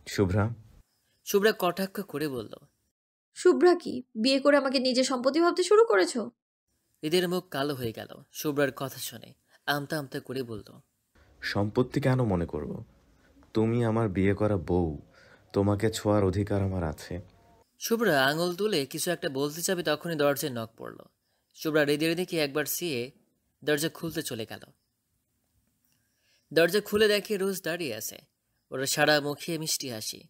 শুভ্রা। শুভ্রা কটাক্ষ করে বলল। শুভ্রা কি বিয়ে করে আমাকে নিজের সম্পত্তি ভাবতে শুরু করেছো? হৃদের মুখ কালো হয়ে গেল শুভ্রার কথা শুনে। আমতা আমতা করে বলল। সম্পত্তি কেন মনে করব? তুমি আমার বিয়ে করা বউ, তোমাকে ছোঁয়ার অধিকার আমার আছে। শুভ্রা আঙুল তুলে কিছু একটা বলতে যাবে তখনই দরজায় নক পড়ল। শুভ্রা হৃদের দিকে একবার চেয়ে দরজা খুলতে চলে গেল। দরজা খুলে দেখে রোজ দাঁড়িয়ে আছে, ওর সারা মুখে মিষ্টি হাসি।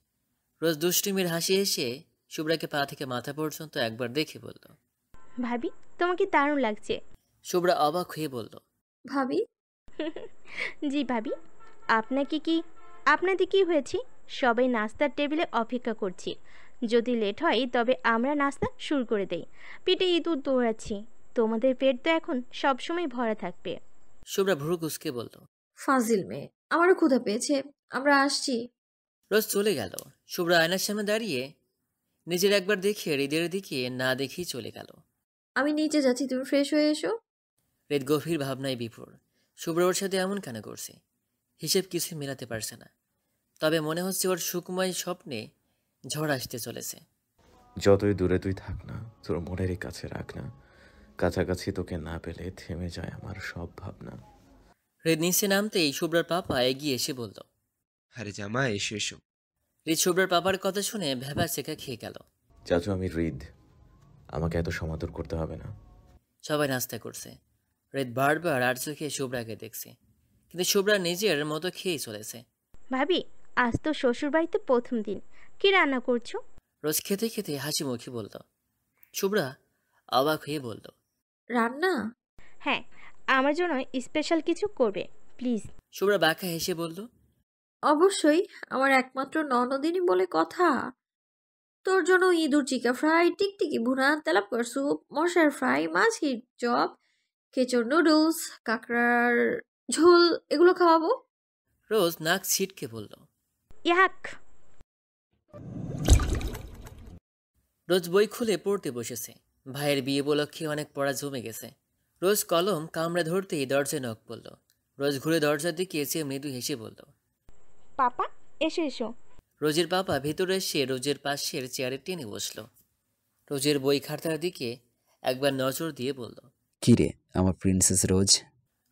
রোজ দুষ্টুমির হাসি হেসে শুভ্রাকে পা থেকে মাথা পর্যন্ত একবার দেখে বলল। ভাবি, তোমাকে দারুণ লাগছে। শুভ্রা অবাক হয়ে বলল। ভাবি? জি ভাবি। আপনাদের কি হয়েছে? সবাই নাস্তার টেবিলে অপেক্ষা করছি। যদি লেট হয় তবে আমরা নাস্তা শুরু করে দেই। পেটে ইঁদুর দৌড়াচ্ছি। তোমাদের পেট তো এখন সবসময় ভরা থাকবে। শুভ্রা ভ্রু কুঁচকে বলল। ফাজিল মেয়ে, আমারও ক্ষুধা পেয়েছে, আমরা আসছি। রোজ চলে গেল। শুভ্রা আয়নার সামনে দাঁড়িয়ে নিজের একবার দেখে হৃদের দিকে না দেখেই চলে গেল। আমি নিচে যাচ্ছি, তুমি ফ্রেশ হয়ে এসো। হৃদ গভীর ভাবনায় বিভোর। শুভ্রা ওর সাথে এমন কেন করছে? হিসেব কিছুই মেলাতে পারছে না। তবে মনে হচ্ছে ওর সুকুমারী স্বপ্নে ঝড় আসতে চলেছে। যতই দূরে তুই থাক না, তোর মনেরই কাছে রাখ না। কাছাকাছি তোকে না পেলে থেমে যায় আমার সব ভাবনা। হৃদ নিচে নামতেই শুভ্রার পাপা এগিয়ে এসে বলল। আরে জামা, এসো এসো। হৃদ শুভ্রার পাপার কথা শুনে ভেবা চেকা খেয়ে গেল। চাচু, আমি হৃদ, আমাকে এত সমাদর করতে হবে না। সবাই নাস্তা করছে। হৃদ বারবার আর চোখে শুভ্রাকে দেখছে, কিন্তু শুভ্রা নিজের মতো খেয়েই চলেছে। ভাবি, আজ তো শ্বশুরবাড়িতে প্রথম দিন। কি রান্না করছো? রোজ খেতে খেতে হাসি মুখে বলল। শুভ্রা অবাক হয়ে বলল। রান্না? হ্যাঁ, আমার জন্য স্পেশাল কিছু করবে প্লিজ। শুভ্রা বাঁকা হেসে বলল। অবশ্যই, আমার একমাত্র ননদিনী বলে কথা। তোর জন্য ইঁদুর চিকা ফ্রাই, টিকটিকি ভুনা, তেলাপোকার স্যুপ, মশার ফ্রাই, মাছির চপ, কেঁচোর নুডলস, কাঁকড়ার ঝোল, এগুলো খাওয়াবো। রোজ নাক ছিটকে বলল। ইয়াক! রোজ বই খুলে পড়তে বসেছে। ভাইয়ের বিয়ে উপলক্ষে অনেক পড়া জমে গেছে। রোজ কলম কামড়ে ধরতেই দরজায় নখ পড়ল। রোজ ঘুরে দরজার দিকে চেয়ে মৃদু হেসে বলল। পাপা, এসো এসো। রোজের পাপা ভেতরে এসে রোজের পাশের চেয়ারে টেনে বসল। রোজের বই খাতার দিকে একবার নজর দিয়ে বলল। কি রে আমার প্রিন্সেস রোজ?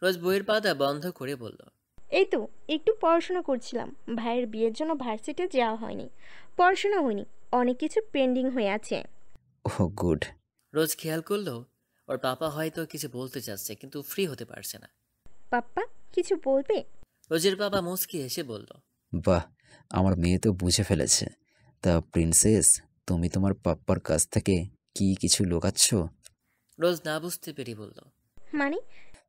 রোজ বইয়ের পাতা বন্ধ করে বলল। এই তো একটু পড়াশোনা করছিলাম। ভাইয়ের বিয়ের জন্য ভার্সিটি যাওয়া হয়নি, পড়াশোনা হয়নি, অনেক কিছু পেন্ডিং হয়ে আছে। ওহ গুড। রোজ খেয়াল করলো ওর পাপা হয়তো কিছু বলতে চাচ্ছে, কিন্তু ফ্রি হতে পারছে না। পাপ্পা, কিছু বলবে? রোজের বাবা মুচকি হেসে বলল। বাহ, আমার মেয়ে তো বুঝে ফেলেছে। তা প্রিন্সেস, তুমি তোমার পাপ্পার কাছ থেকে কি কিছু লুকাচ্ছ? রোজ না বুঝতে পেরে বলল। মানে?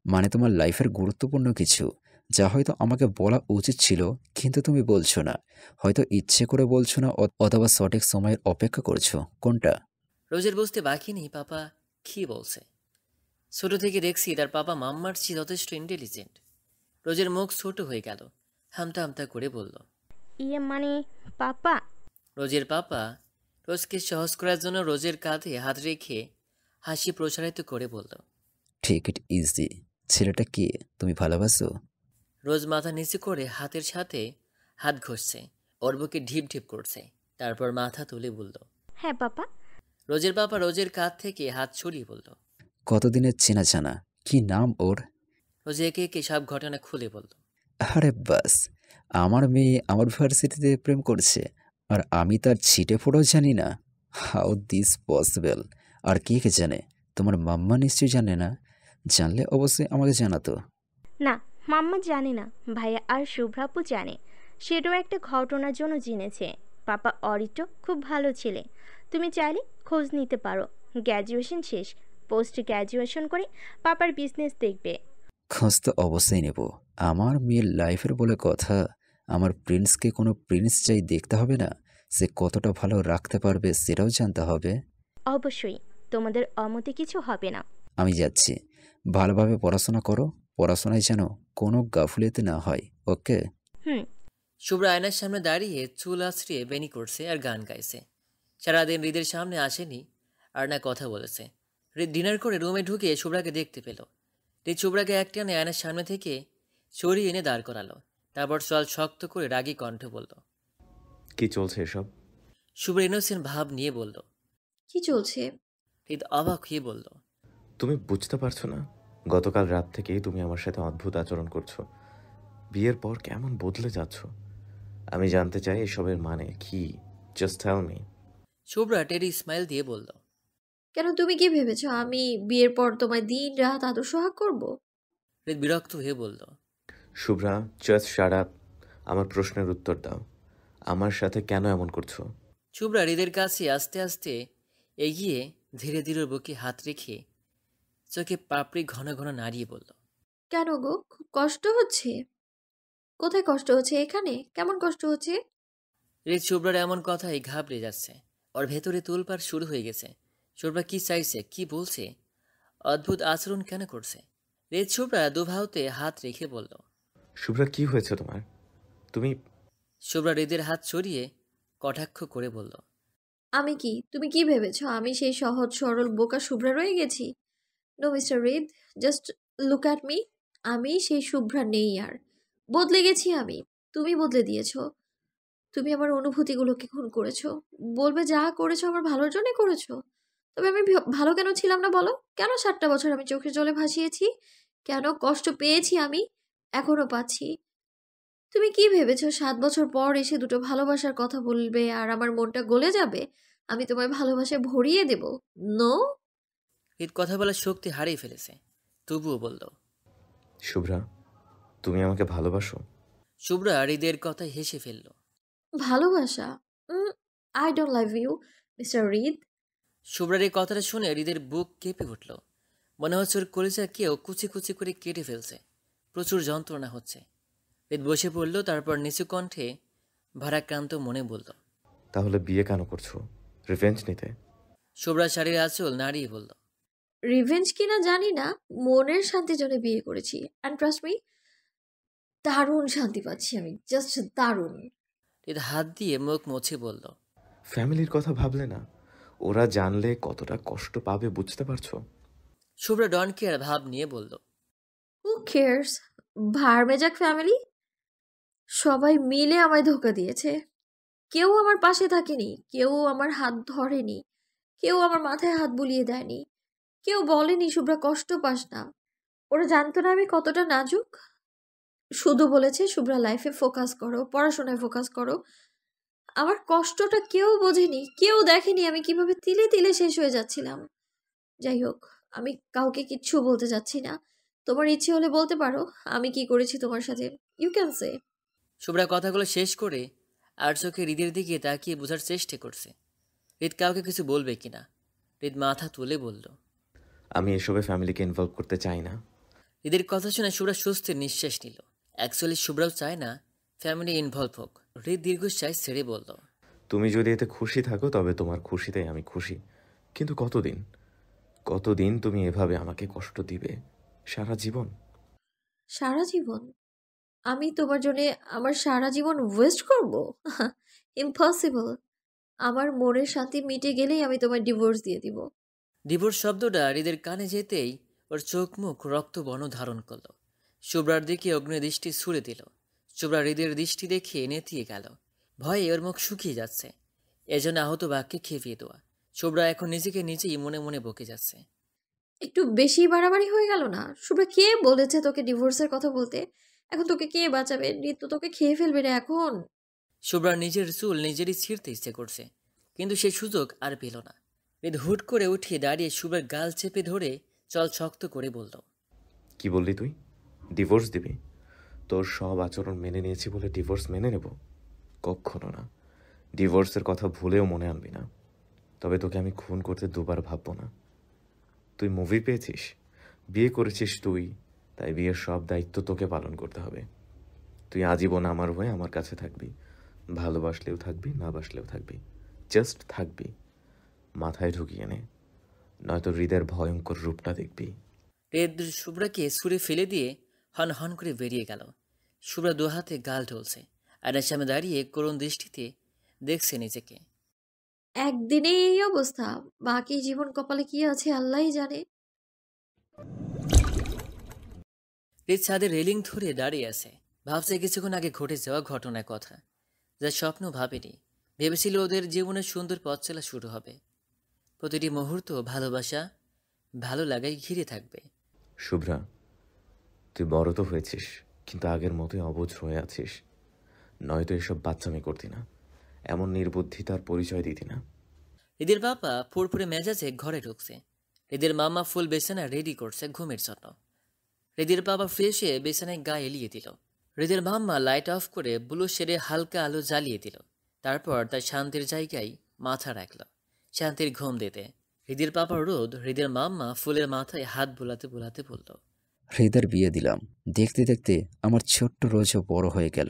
মানে তোমার লাইফের গুরুত্বপূর্ণ কিছু, যা হয়তো আমাকে বলা উচিত ছিল কিন্তু তুমি বলছো না। হয়তো ইচ্ছে করে বলছো না, অথবা সঠিক সময়ের অপেক্ষা করছো। কোনটা? রোজের বুঝতে বাকি নেই পাপা কি বলছে। ছোট থেকে দেখছি তার পাপা মাম্মার চেয়ে যথেষ্ট ইন্টেলিজেন্ট। রোজের মুখ ছোট হয়ে গেল, হামতা হামতা করে বলল। ইয়ে মানে পাপা? রোজের পাপা রোজকে সহজ করার জন্য রোজের কাঁধে হাত রেখে হাসি প্রসারিত করে বলল। ঠিক ইট ইজি। ছেলেটা কে তুমি ভালোবাসো? রোজ মাথা নিচু করে হাতের সাথে হাত ঘষছে, ওর বুকে ঢিপ ঢিপ করছে, তারপর মাথা তুলে বলল। হ্যাঁ পাপা। রোজের পাপা রোজের কাঁধ থেকে হাত ছড়িয়ে বলল। কতদিনের চেনা জানা? কি নাম ওর? রোজ একে একে সব ঘটনা খুলে বলল। আরে বাস, আমার মেয়ে আমার ভার্সিটিতে প্রেম করছে আর আমি তার ছিটে ফোটাও জানি না? How this possible? আর কে কে জানে? তোমার মাম্মা নিশ্চয়ই জানে না? জানলে অবশ্যই আমাকে জানাতো। না, মাম্মা জানে না। ভাইয়া আর শুভ্রাপু জানে। সেটাও একটা ঘটনার জন্য জেনেছে। পাপা অরিটো খুব ভালো ছেলে। তুমি চাইলে খোঁজ নিতে পারো। গ্র্যাজুয়েশন শেষ, পোস্ট গ্র্যাজুয়েশন করে পাপার বিজনেস দেখবে। খোঁজ তো অবশ্যই নেব। আমার মেয়ের লাইফের বলে কথা। আমার প্রিন্সকে কোনো প্রিন্স চাই দেখতে হবে না, সে কতটা ভালো রাখতে পারবে সেটাও জানতে হবে। অবশ্যই, তোমাদের অমতে কিছু হবে না। আমি যাচ্ছি। ভালোভাবে পড়াশোনা করো, পড়াশোনায় যেন কোনো গাফুলেতে না হয়। ওকে? হুম। শুভ্রা আয়নার সামনে দাঁড়িয়ে চুল আছড়িয়ে বেনি করছে আর গান গাইছে। সারাদিন হৃদের সামনে আসেনি আর না কথা বলেছে। হৃদ ডিনার করে রুমে ঢুকে শুভ্রাকে দেখতে পেল। হৃদ শুভ্রাকে একটানে আয়নার সামনে থেকে সরিয়ে এনে দাঁড় করালো। তারপর চল শক্ত করে রাগী কণ্ঠে বলল। কি চলছে এসব? শুভ্রা ইনোসেন্ট ভাব নিয়ে বলল। কি চলছে? হৃদ অবাক হয়ে বলল। তুমি বুঝতে পারছো না? গতকাল রাত থেকেই তুমি আমার সাথে অদ্ভুত আচরণ করছো। বিয়ের পর কেমন বদলে যাচ্ছ। আমি জানতে চাই এসবের মানে কি। Just tell me. শুভ্রা টেরি স্মাইল দিয়ে বলল। কেন, তুমি কি ভেবেছো আমি বিয়ের পর তোমায় দিন রাত আদর সোহাগ করবো? হৃদ বিরক্ত হয়ে বলল। Shubhra, just shut up. আমার প্রশ্নের উত্তর দাও। আমার সাথে কেন এমন করছো? শুভ্রা হৃদের কাছে আস্তে আস্তে এগিয়ে ধীরে ধীরে ওর বুকে হাত রেখে চোখে পাপড়ি ঘন ঘন নাড়িয়ে বলল। কেন গো, খুব কষ্ট হচ্ছে? কোথায় কষ্ট হচ্ছে? এখানে কেমন কষ্ট হচ্ছে? হৃদ শুভ্রার এমন কথাই ঘাবড়ে যাচ্ছে। ওর ভেতরে তোলপাড় শুরু হয়ে গেছে। শুভ্রা কি চাইছে, কি বলছে, অদ্ভুত আচরণ কেন করছে? হৃদ শুভ্রা দুভাউতে হাত রেখে বলল। শুভ্রা, কি হয়েছে তোমার? তুমি শুভ্রা হৃদের হাত সরিয়ে কটাক্ষ করে বলল। আমি কি, তুমি কি ভেবেছো আমি সেই সহজ সরল বোকা শুভ্রা রয়ে গেছি? No mister Rid, just look at me. আমি সেই শুভ্রা নেই আর। বদলে গেছি আমি। তুমি বদলে দিয়েছো। তুমি আমার অনুভূতিগুলোকে খুন করেছো। বলবে যা করেছো আমার ভালোর জন্য করেছো। তবে আমি ভালো কেন ছিলাম না বলো? কেন 7টা বছর আমি চোখের জলে ভাসিয়েছি? কেন কষ্ট পেয়েছি আমি? এখনো পাচ্ছি। তুমি কি ভেবেছো 7 বছর পর এসে দুটো ভালোবাসার কথা বলবে আর আমার মনটা গলে যাবে? আমি তোমায় ভালোবাসায় ভরিয়ে দেব? নো। হৃদ কথা বলার শক্তি হারিয়ে ফেলেছে, তবুও বলল। শুভ্রা, তুমি আমাকে ভালোবাসো? শুভ্রা হৃদের কথায় হেসে ফেলল। ভালোবাসা? I don't love you, mister Rid. শুভ্রার এই কথাটা শুনে হৃদের বুক কেঁপে উঠল। মনে হচ্ছে ওর কলিজা কেউ কুচি কুচি করে কেটে ফেলছে। প্রচুর যন্ত্রণা হচ্ছে। হৃদ বসে পড়ল, তারপর নিচু কণ্ঠে ভারাক্রান্ত মনে বলল। তাহলে বিয়ে কেন করছো? রিভেঞ্জ নিতে? শুভ্রা শাড়ির আঁচল নাড়িয়ে বলল। রিভেঞ্জ কিনা জানি না, মনের শান্তির জন্য বিয়ে করেছি। অ্যান্ড ট্রাস্ট মি, দারুণ শান্তি পাচ্ছি আমি, জাস্ট দারুণ। হৃদ হাত দিয়ে মুখ মুছে বলল। ফ্যামিলির কথা ভাবলে না? ওরা জানলে কতটা কষ্ট পাবে বুঝতে পারছো? শুভ্রা ডন কেয়ার ভাব নিয়ে বলল। Who cares? ভার্মেজাক ফ্যামিলি সবাই মিলে আমায় ধোকা দিয়েছে। কেউ আমার পাশে থাকেনি, কেউ আমার হাত ধরেনি, কেউ আমার মাথায় হাত বুলিয়ে দেয়নি, কেউ বলেনি শুভ্রা কষ্ট পাস না। ওরা জানতো না আমি কতটা নাজুক। শুধু বলেছে শুভ্রা লাইফে ফোকাস করো, পড়াশোনায় ফোকাস করো। আমার কষ্টটা কেউ বোঝেনি, কেউ দেখেনি আমি কিভাবে তিলে তিলে শেষ হয়ে যাচ্ছিলাম। যাই হোক, আমি কাউকে কিচ্ছু বলতে চাচ্ছি না। তোমার ইচ্ছে হলে বলতে পারো আমি কি করেছি তোমার সাথে। You can say. শুভ্রা কথাগুলো শেষ করে আর চোখে হৃদের দিকে তাকিয়ে বোঝার চেষ্টা করছে হৃদ কাউকে কিছু বলবে কিনা। হৃদ মাথা তুলে বলল। আমি এসবে ফ্যামিলিকে ইনভলভ করতে চাই না। হৃদের কথা শুনে শুভ্রা স্বস্তির নিঃশ্বাস নিল। অ্যাকচুয়ালি শুভ্রাও চায় না ফ্যামিলি ইনভলভ হোক। হৃদ দীর্ঘশ্বাস ছেড়ে বলল। তুমি যদি এতে খুশি থাকো তবে তোমার খুশিতেই আমি খুশি। কিন্তু কতদিন, কতদিন তুমি এভাবে আমাকে কষ্ট দিবে? সারা জীবন? সারা জীবন? আমি তোমার জন্যে আমার সারা জীবন ওয়েস্ট করব? ইম্পসিবল। আমার মনের শান্তি মিটে গেলেই আমি তোমার ডিভোর্স দিয়ে দিব। ডিভোর্স শব্দটা হৃদের কানে যেতেই ওর চোখ মুখ রক্তবর্ণ ধারণ করল। শুভ্রার দিকে অগ্নিদৃষ্টি ছুড়ে দিল। শুভ্রা হৃদের দৃষ্টি দেখে নেতিয়ে গেল। ভয়ে ওর মুখ শুকিয়ে যাচ্ছে। এজন্য আহত বাক্যে খেপিয়ে দেওয়া। শুভ্রা এখন নিজেকে নিজেই মনে মনে বকে যাচ্ছে। একটু বেশি বাড়াবাড়ি হয়ে গেল না? শুভ্রা, কে বলেছে তোকে ডিভোর্সের কথা বলতে? এখন তোকে কে বাঁচাবে? ঋতু তোকে খেয়ে ফেলবে রে এখন। শুভ্রার নিজের চুল নিজেরই ছিঁড়তে ইচ্ছে করছে, কিন্তু সে সুযোগ আর পেল না। হৃদ হুট করে উঠে দাঁড়িয়ে শুভ্রার গাল চেপে ধরে চল শক্ত করে বলল। কি বললি তুই? ডিভোর্স দিবি? তোর সব আচরণ মেনে নিয়েছি বলে ডিভোর্স মেনে নেব? কখনো না। ডিভোর্সের কথা ভুলেও মনে আনবি না। তবে তোকে আমি খুন করতে দুবার ভাববো না। তুই মুভি পেয়েছিস, বিয়ে করেছিস তুই, তাই বিয়ের সব দায়িত্ব তোকে পালন করতে হবে। তুই আজীবন আমার হয়ে আমার কাছে থাকবি। ভালোবাসলেও থাকবি, না বাসলেও থাকবি, জাস্ট থাকবি। মাথায় ঢুকিয়ে নে, নয়তো হৃদের ভয়ঙ্কর রূপটা দেখবি। হৃদ শুভ্রাকে ছুঁড়ে ফেলে দিয়ে হন হন করে বেরিয়ে গেল। শুভ্রা দু হাতে গাল ঢলছে, আয়নার সামনে দাঁড়িয়ে করুণ দৃষ্টিতে দেখছে নিজেকে। একদিনে এই অবস্থা, বাকি জীবন কপালে কি আছে আল্লাহই জানে। হৃদ ছাদের রেলিং ধরে দাঁড়িয়ে আছে, ভাবছে কিছুক্ষণ আগে ঘটে যাওয়া ঘটনার কথা, যা স্বপ্ন ভাবেনি। ভেবেছিল ওদের জীবনের সুন্দর পথ চলা শুরু হবে, প্রতিটি মুহূর্ত ভালোবাসা, ভালো লাগাই ঘিরে থাকবে। শুভ্রা, তুই বড় তো হয়েছিস, কিন্তু আগের মতোই অবুঝ হয়ে আছিস। নয়তো এসব বাচ্চামি করতি না, এমন নির্বুদ্ধিতার পরিচয় দিতি না। হৃদের বাবা ফুরফুরে মেজাজে ঘরে ঢুকছে। হৃদের মামা ফুল বিছানা রেডি করছে ঘুমের জন্য। হৃদের বাবা ফ্রেশ হয়ে বিছানায় গা এলিয়ে দিল। হৃদের মাম্মা লাইট অফ করে ব্লু শেডে হালকা আলো জ্বালিয়ে দিল। তারপর তার শান্তির জায়গায় মাথা রাখল, শান্তির ঘুম দিতে। হৃদের বাবা রোদ হৃদের মাম্মা ফুলের মাথায় হাত বোলাতে বোলাতে বলল, হৃদের বিয়ে দিলাম, দেখতে দেখতে আমার ছোট্ট রোজও বড় হয়ে গেল।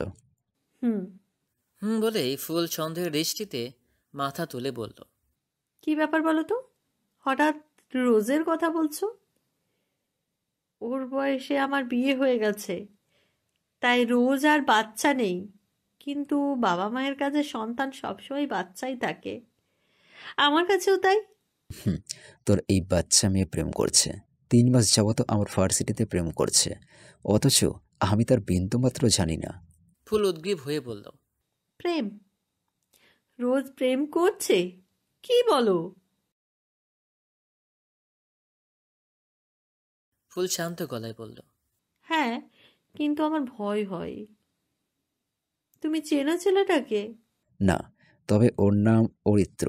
বলেই ফুল সন্দেহের দৃষ্টিতে মাথা তুলে বলল, কি ব্যাপার বলো তো, হঠাৎ রোজের কথা বলছো? ওর বয়সে আমার বিয়ে হয়ে গেছে, তাই রোজ আর বাচ্চা নেই। কিন্তু বাবা মায়ের কাছে সন্তান সবসময় বাচ্চাই থাকে, আমার কাছেও তাই। তোর এই বাচ্চা মেয়ে প্রেম করছে, 3 মাস যাবত আমার ভার্সিটিতে প্রেম করছে, অথচ আমি তার বিন্দুমাত্র জানি না। ফুল উদ্গ্রীব হয়ে বলল, প্রেম? রোজ প্রেম করছে? কি বলো? ফুল শান্ত গলায় বলল, হ্যাঁ, কিন্তু আমার ভয় হয়। তুমি চেনো ছেলেটাকে? না, তবে ওর নাম অরিত্র,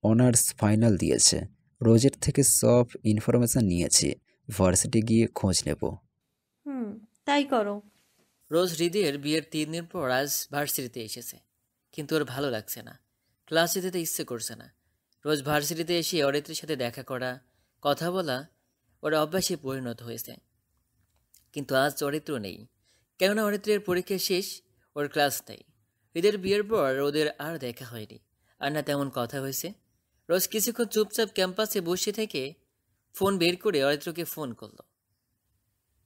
অনার্স ফাইনাল দিয়েছে। রোজের থেকে সব ইনফরমেশন নিয়েছি, ভার্সিটি গিয়ে খোঁজ নেব। তাই করো। রোজ হৃদের বিয়ের 3 দিন পর আজ ভার্সিটিতে এসেছে, কিন্তু ওর ভালো লাগছে না, ক্লাসে যেতে ইচ্ছে করছে না। রোজ ভার্সিটিতে এসে অরিত্রের সাথে দেখা করা, কথা বলা ওর অভ্যাসে পরিণত হয়েছে। কিন্তু আজ অরিত্র নেই, কেননা অরিত্রের পরীক্ষা শেষ, ওর ক্লাস নেই। হৃদের বিয়ের পর ওদের আর দেখা হয়নি, আর না তেমন কথা হয়েছে। রোজ কিছুক্ষণ চুপচাপ ক্যাম্পাসে বসে থেকে ফোন বের করে অরিত্রকে ফোন করলো।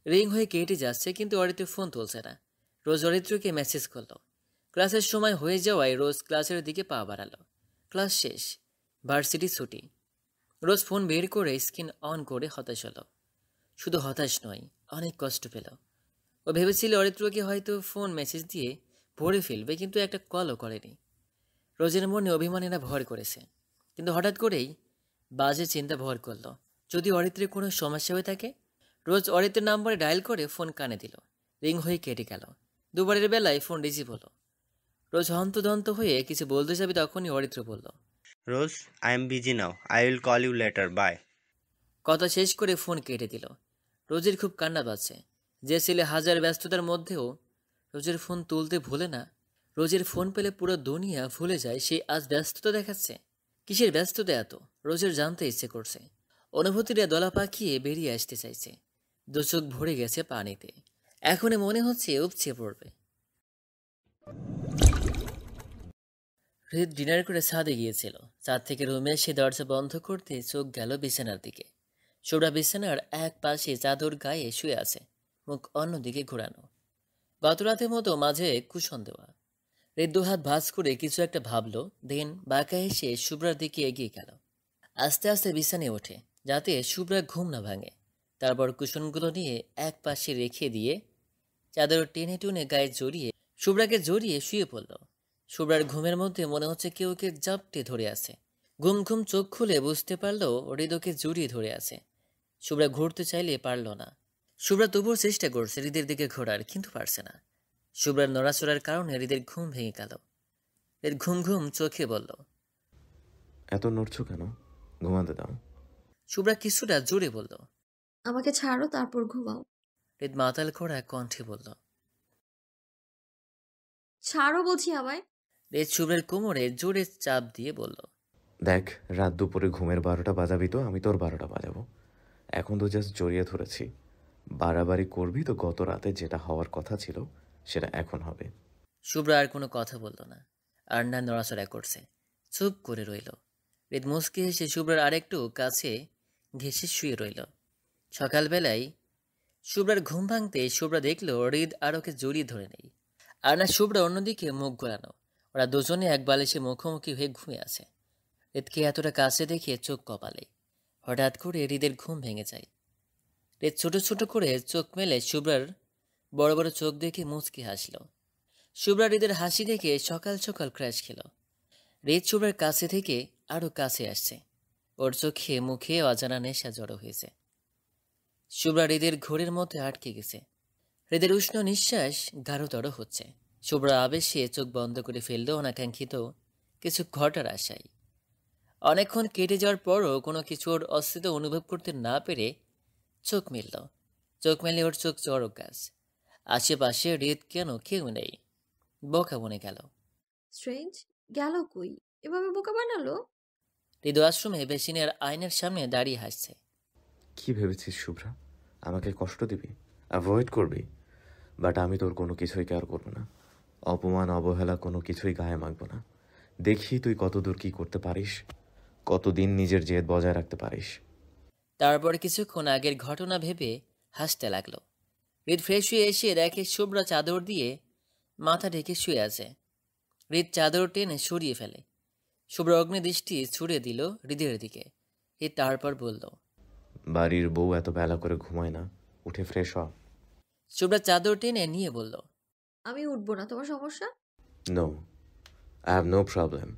রিং হয়ে কেটে যাচ্ছে, কিন্তু অরিত্র ফোন তুলছে না। রোজ অরিত্রকে মেসেজ করলো। ক্লাসের সময় হয়ে যাওয়ায় রোজ ক্লাসের দিকে পা বাড়ালো। ক্লাস শেষ, ভার্সিটি ছুটি। রোজ ফোন বের করে স্ক্রিন অন করে হতাশ হলো। শুধু হতাশ নয়, অনেক কষ্ট পেল। ও ভেবেছিল অরিত্রকে হয়তো ফোন মেসেজ দিয়ে ভরে ফেলবে, কিন্তু একটা কলও করেনি। রোজের মনে অভিমানেরা ভর করেছে, কিন্তু হঠাৎ করেই বাজে চিন্তা ভর করলো, যদি অরিত্রের কোনো সমস্যা হয়ে থাকে। রোজ অরিত্রের নাম্বারে ডায়াল করে ফোন কানে দিল। রিং হয়ে কেটে গেল। দুবারের বেলায় ফোন রিসিভ হলো। রোজ হন্তদন্ত হয়ে কিছু বলতে যাবে, তখনই অরিত্র বলল, Rose, I am busy now. I will call you later. Bye. কথা শেষ করে ফোন কেটে দিল। রোজের খুব কান্না পাচ্ছে। যে ছেলে হাজার ব্যস্ততার মধ্যেও রোজের ফোন তুলতে ভুলে না, রোজের ফোন পেলে পুরো দুনিয়া ভুলে যায়, সে আজ ব্যস্ততা দেখাচ্ছে। কিসের ব্যস্ততা এত, রোজের জানতে ইচ্ছে করছে। অনুভূতিটা দলা পাকিয়ে বেরিয়ে আসতে চাইছে। দু চোখ ভরে গেছে পানিতে, এখনই মনে হচ্ছে উপচে পড়বে। হৃদ ডিনার করে ছাদে গিয়েছিল। ছাদ থেকে রুমে এসে দরজা বন্ধ করতে চোখ গেল বিছানার দিকে। শুভ্রা বিছানার এক পাশে চাদর গায়ে শুয়ে আছে, মুখ অন্যদিকে ঘোরানো, গত রাতের মতো মাঝে কুশন দেওয়া। হৃদ দুহাত ভাঁজ করে কিছু একটা ভাবলো, দেন বাঁকা এসে শুভ্রার দিকে এগিয়ে গেল। আস্তে আস্তে বিছানায় ওঠে, যাতে শুভ্রা ঘুম না ভাঙে। তারপর কুশনগুলো নিয়ে এক পাশে রেখে দিয়ে চাদর টেনে টুনে গায়ে জড়িয়ে শুভ্রাকে জড়িয়ে শুয়ে পড়ল। শুভ্রার ঘুমের মধ্যে মনে হচ্ছে কেউ কে জাপটে ধরে আছে। ঘুম ঘুম চোখ খুলে বুঝতে পারলো হৃদকে জড়িয়ে ধরে আছে। শুভ্রা ঘুরতে চাইলে পারল না। শুভ্রা তবুও চেষ্টা করছে হৃদের দিকে ঘোরার, কিন্তু পারছে না। শুভ্রার নড়াচড়ার কারণে হৃদের ঘুম ভেঙে গেল। হৃদ ঘুম ঘুম চোখে বলল, এত নড়ছো কেন? ঘুমাতে দাও। শুভ্রা কিছুটা জোরে বলল। আমাকে ছাড়ো, তারপর ঘুমাও। হৃদ মাতাল করা কণ্ঠে বলল। ছাড়ো বলছি আমায়। হৃদ শুভ্রের কোমরে জোরে চাপ দিয়ে বলল, দেখ, রাত দুপুরে ঘুমের 12টা বাজাবি তো আমি তোর 12টা বাজাবো। এখন তো জাস্ট জড়িয়ে ধরেছি, বাড়াবাড়ি করবি তো গত রাতে যেটা হওয়ার কথা ছিল সেটা এখন হবে। শুভ্রা আর কোনো কথা বলল না, আর না নড়াচড়া করছে, চুপ করে রইল। হৃদ মুচকে এসে শুভ্রার আরেকটু কাছে ঘেঁষে শুয়ে রইল। সকালবেলায় শুভ্রার ঘুম ভাঙতে শুভ্রা দেখল হৃদ আর ওকে জড়িয়ে ধরে নেই, আর না শুভ্রা অন্যদিকে মুখ ঘোরানো। ওরা দুজনে এক বালিশে মুখোমুখি হয়ে ঘুমিয়ে আছে। হৃদকে এতটা কাছে দেখে চোখ কপালে। হঠাৎ করে হৃদের ঘুম ভেঙে যায়। হৃদ ছোট ছোট করে চোখ মেলে শুভ্রার বড় বড় চোখ দেখে মুচকি হাসল। শুভ্রা হৃদের হাসি দেখে সকাল সকাল ক্র্যাশ খেল। হৃদ শুভ্রার কাছে থেকে আরো কাছে আসছে। ওর চোখে মুখে অজানা নেশা জড়ো হয়েছে। শুভ্রা হৃদের ঘোরের মধ্যে আটকে গেছে। হৃদের উষ্ণ নিঃশ্বাস গাঢ়তর হচ্ছে। শুভ্রা আবেশে চোখ বন্ধ করে ফেলল অনাকাঙ্ক্ষিত কিছু ঘটার আশায়। অনেকক্ষণ কেটে যাওয়ার পরও কোনো কিছুর অস্তিত্ব অনুভব করতে না পেরে চোখ মেলল। চোখ মেলে ওর চোখ চড়ক গাছ। আশেপাশে হৃদ কেন কেউ নেই। বোকা বনে গেল। স্ট্রেঞ্জ, গেল কই? এভাবে বোকা বানালো? হৃদ আশ্রমে বেসিনের আয়নার সামনে দাঁড়িয়ে হাসছে। কি ভেবেছিস শুভ্রা? আমাকে কষ্ট দিবি, অ্যাভয়েড করবি? বাট আমি তোর কোনো কিছুই কেয়ার করবো না। অপমান অবহেলা কোনো কিছুই গায়ে মাখবো না। দেখি তুই কতদূর কি করতে পারিস, কতদিন নিজের জেদ বজায় রাখতে পারিস। তারপর কিছুক্ষণ আগের ঘটনা ভেবে হাসতে লাগলো। হৃদ ফ্রেশ হয়ে এসে দেখে শুভ্রা চাদর দিয়ে মাথা ঢেকে শুয়ে আছে। হৃদ চাদর টেনে সরিয়ে ফেলে। শুভ্রা অগ্নিদৃষ্টি ছুড়ে দিল হৃদের দিকে। হৃদ তারপর বলল, বাড়ির বউ এত বেলা করে ঘুমায় না, উঠে ফ্রেশ হ। শুভ্রা চাদর টেনে নিয়ে বলল, আমি উঠবো না, তোমার সমস্যা? No, I have no problem.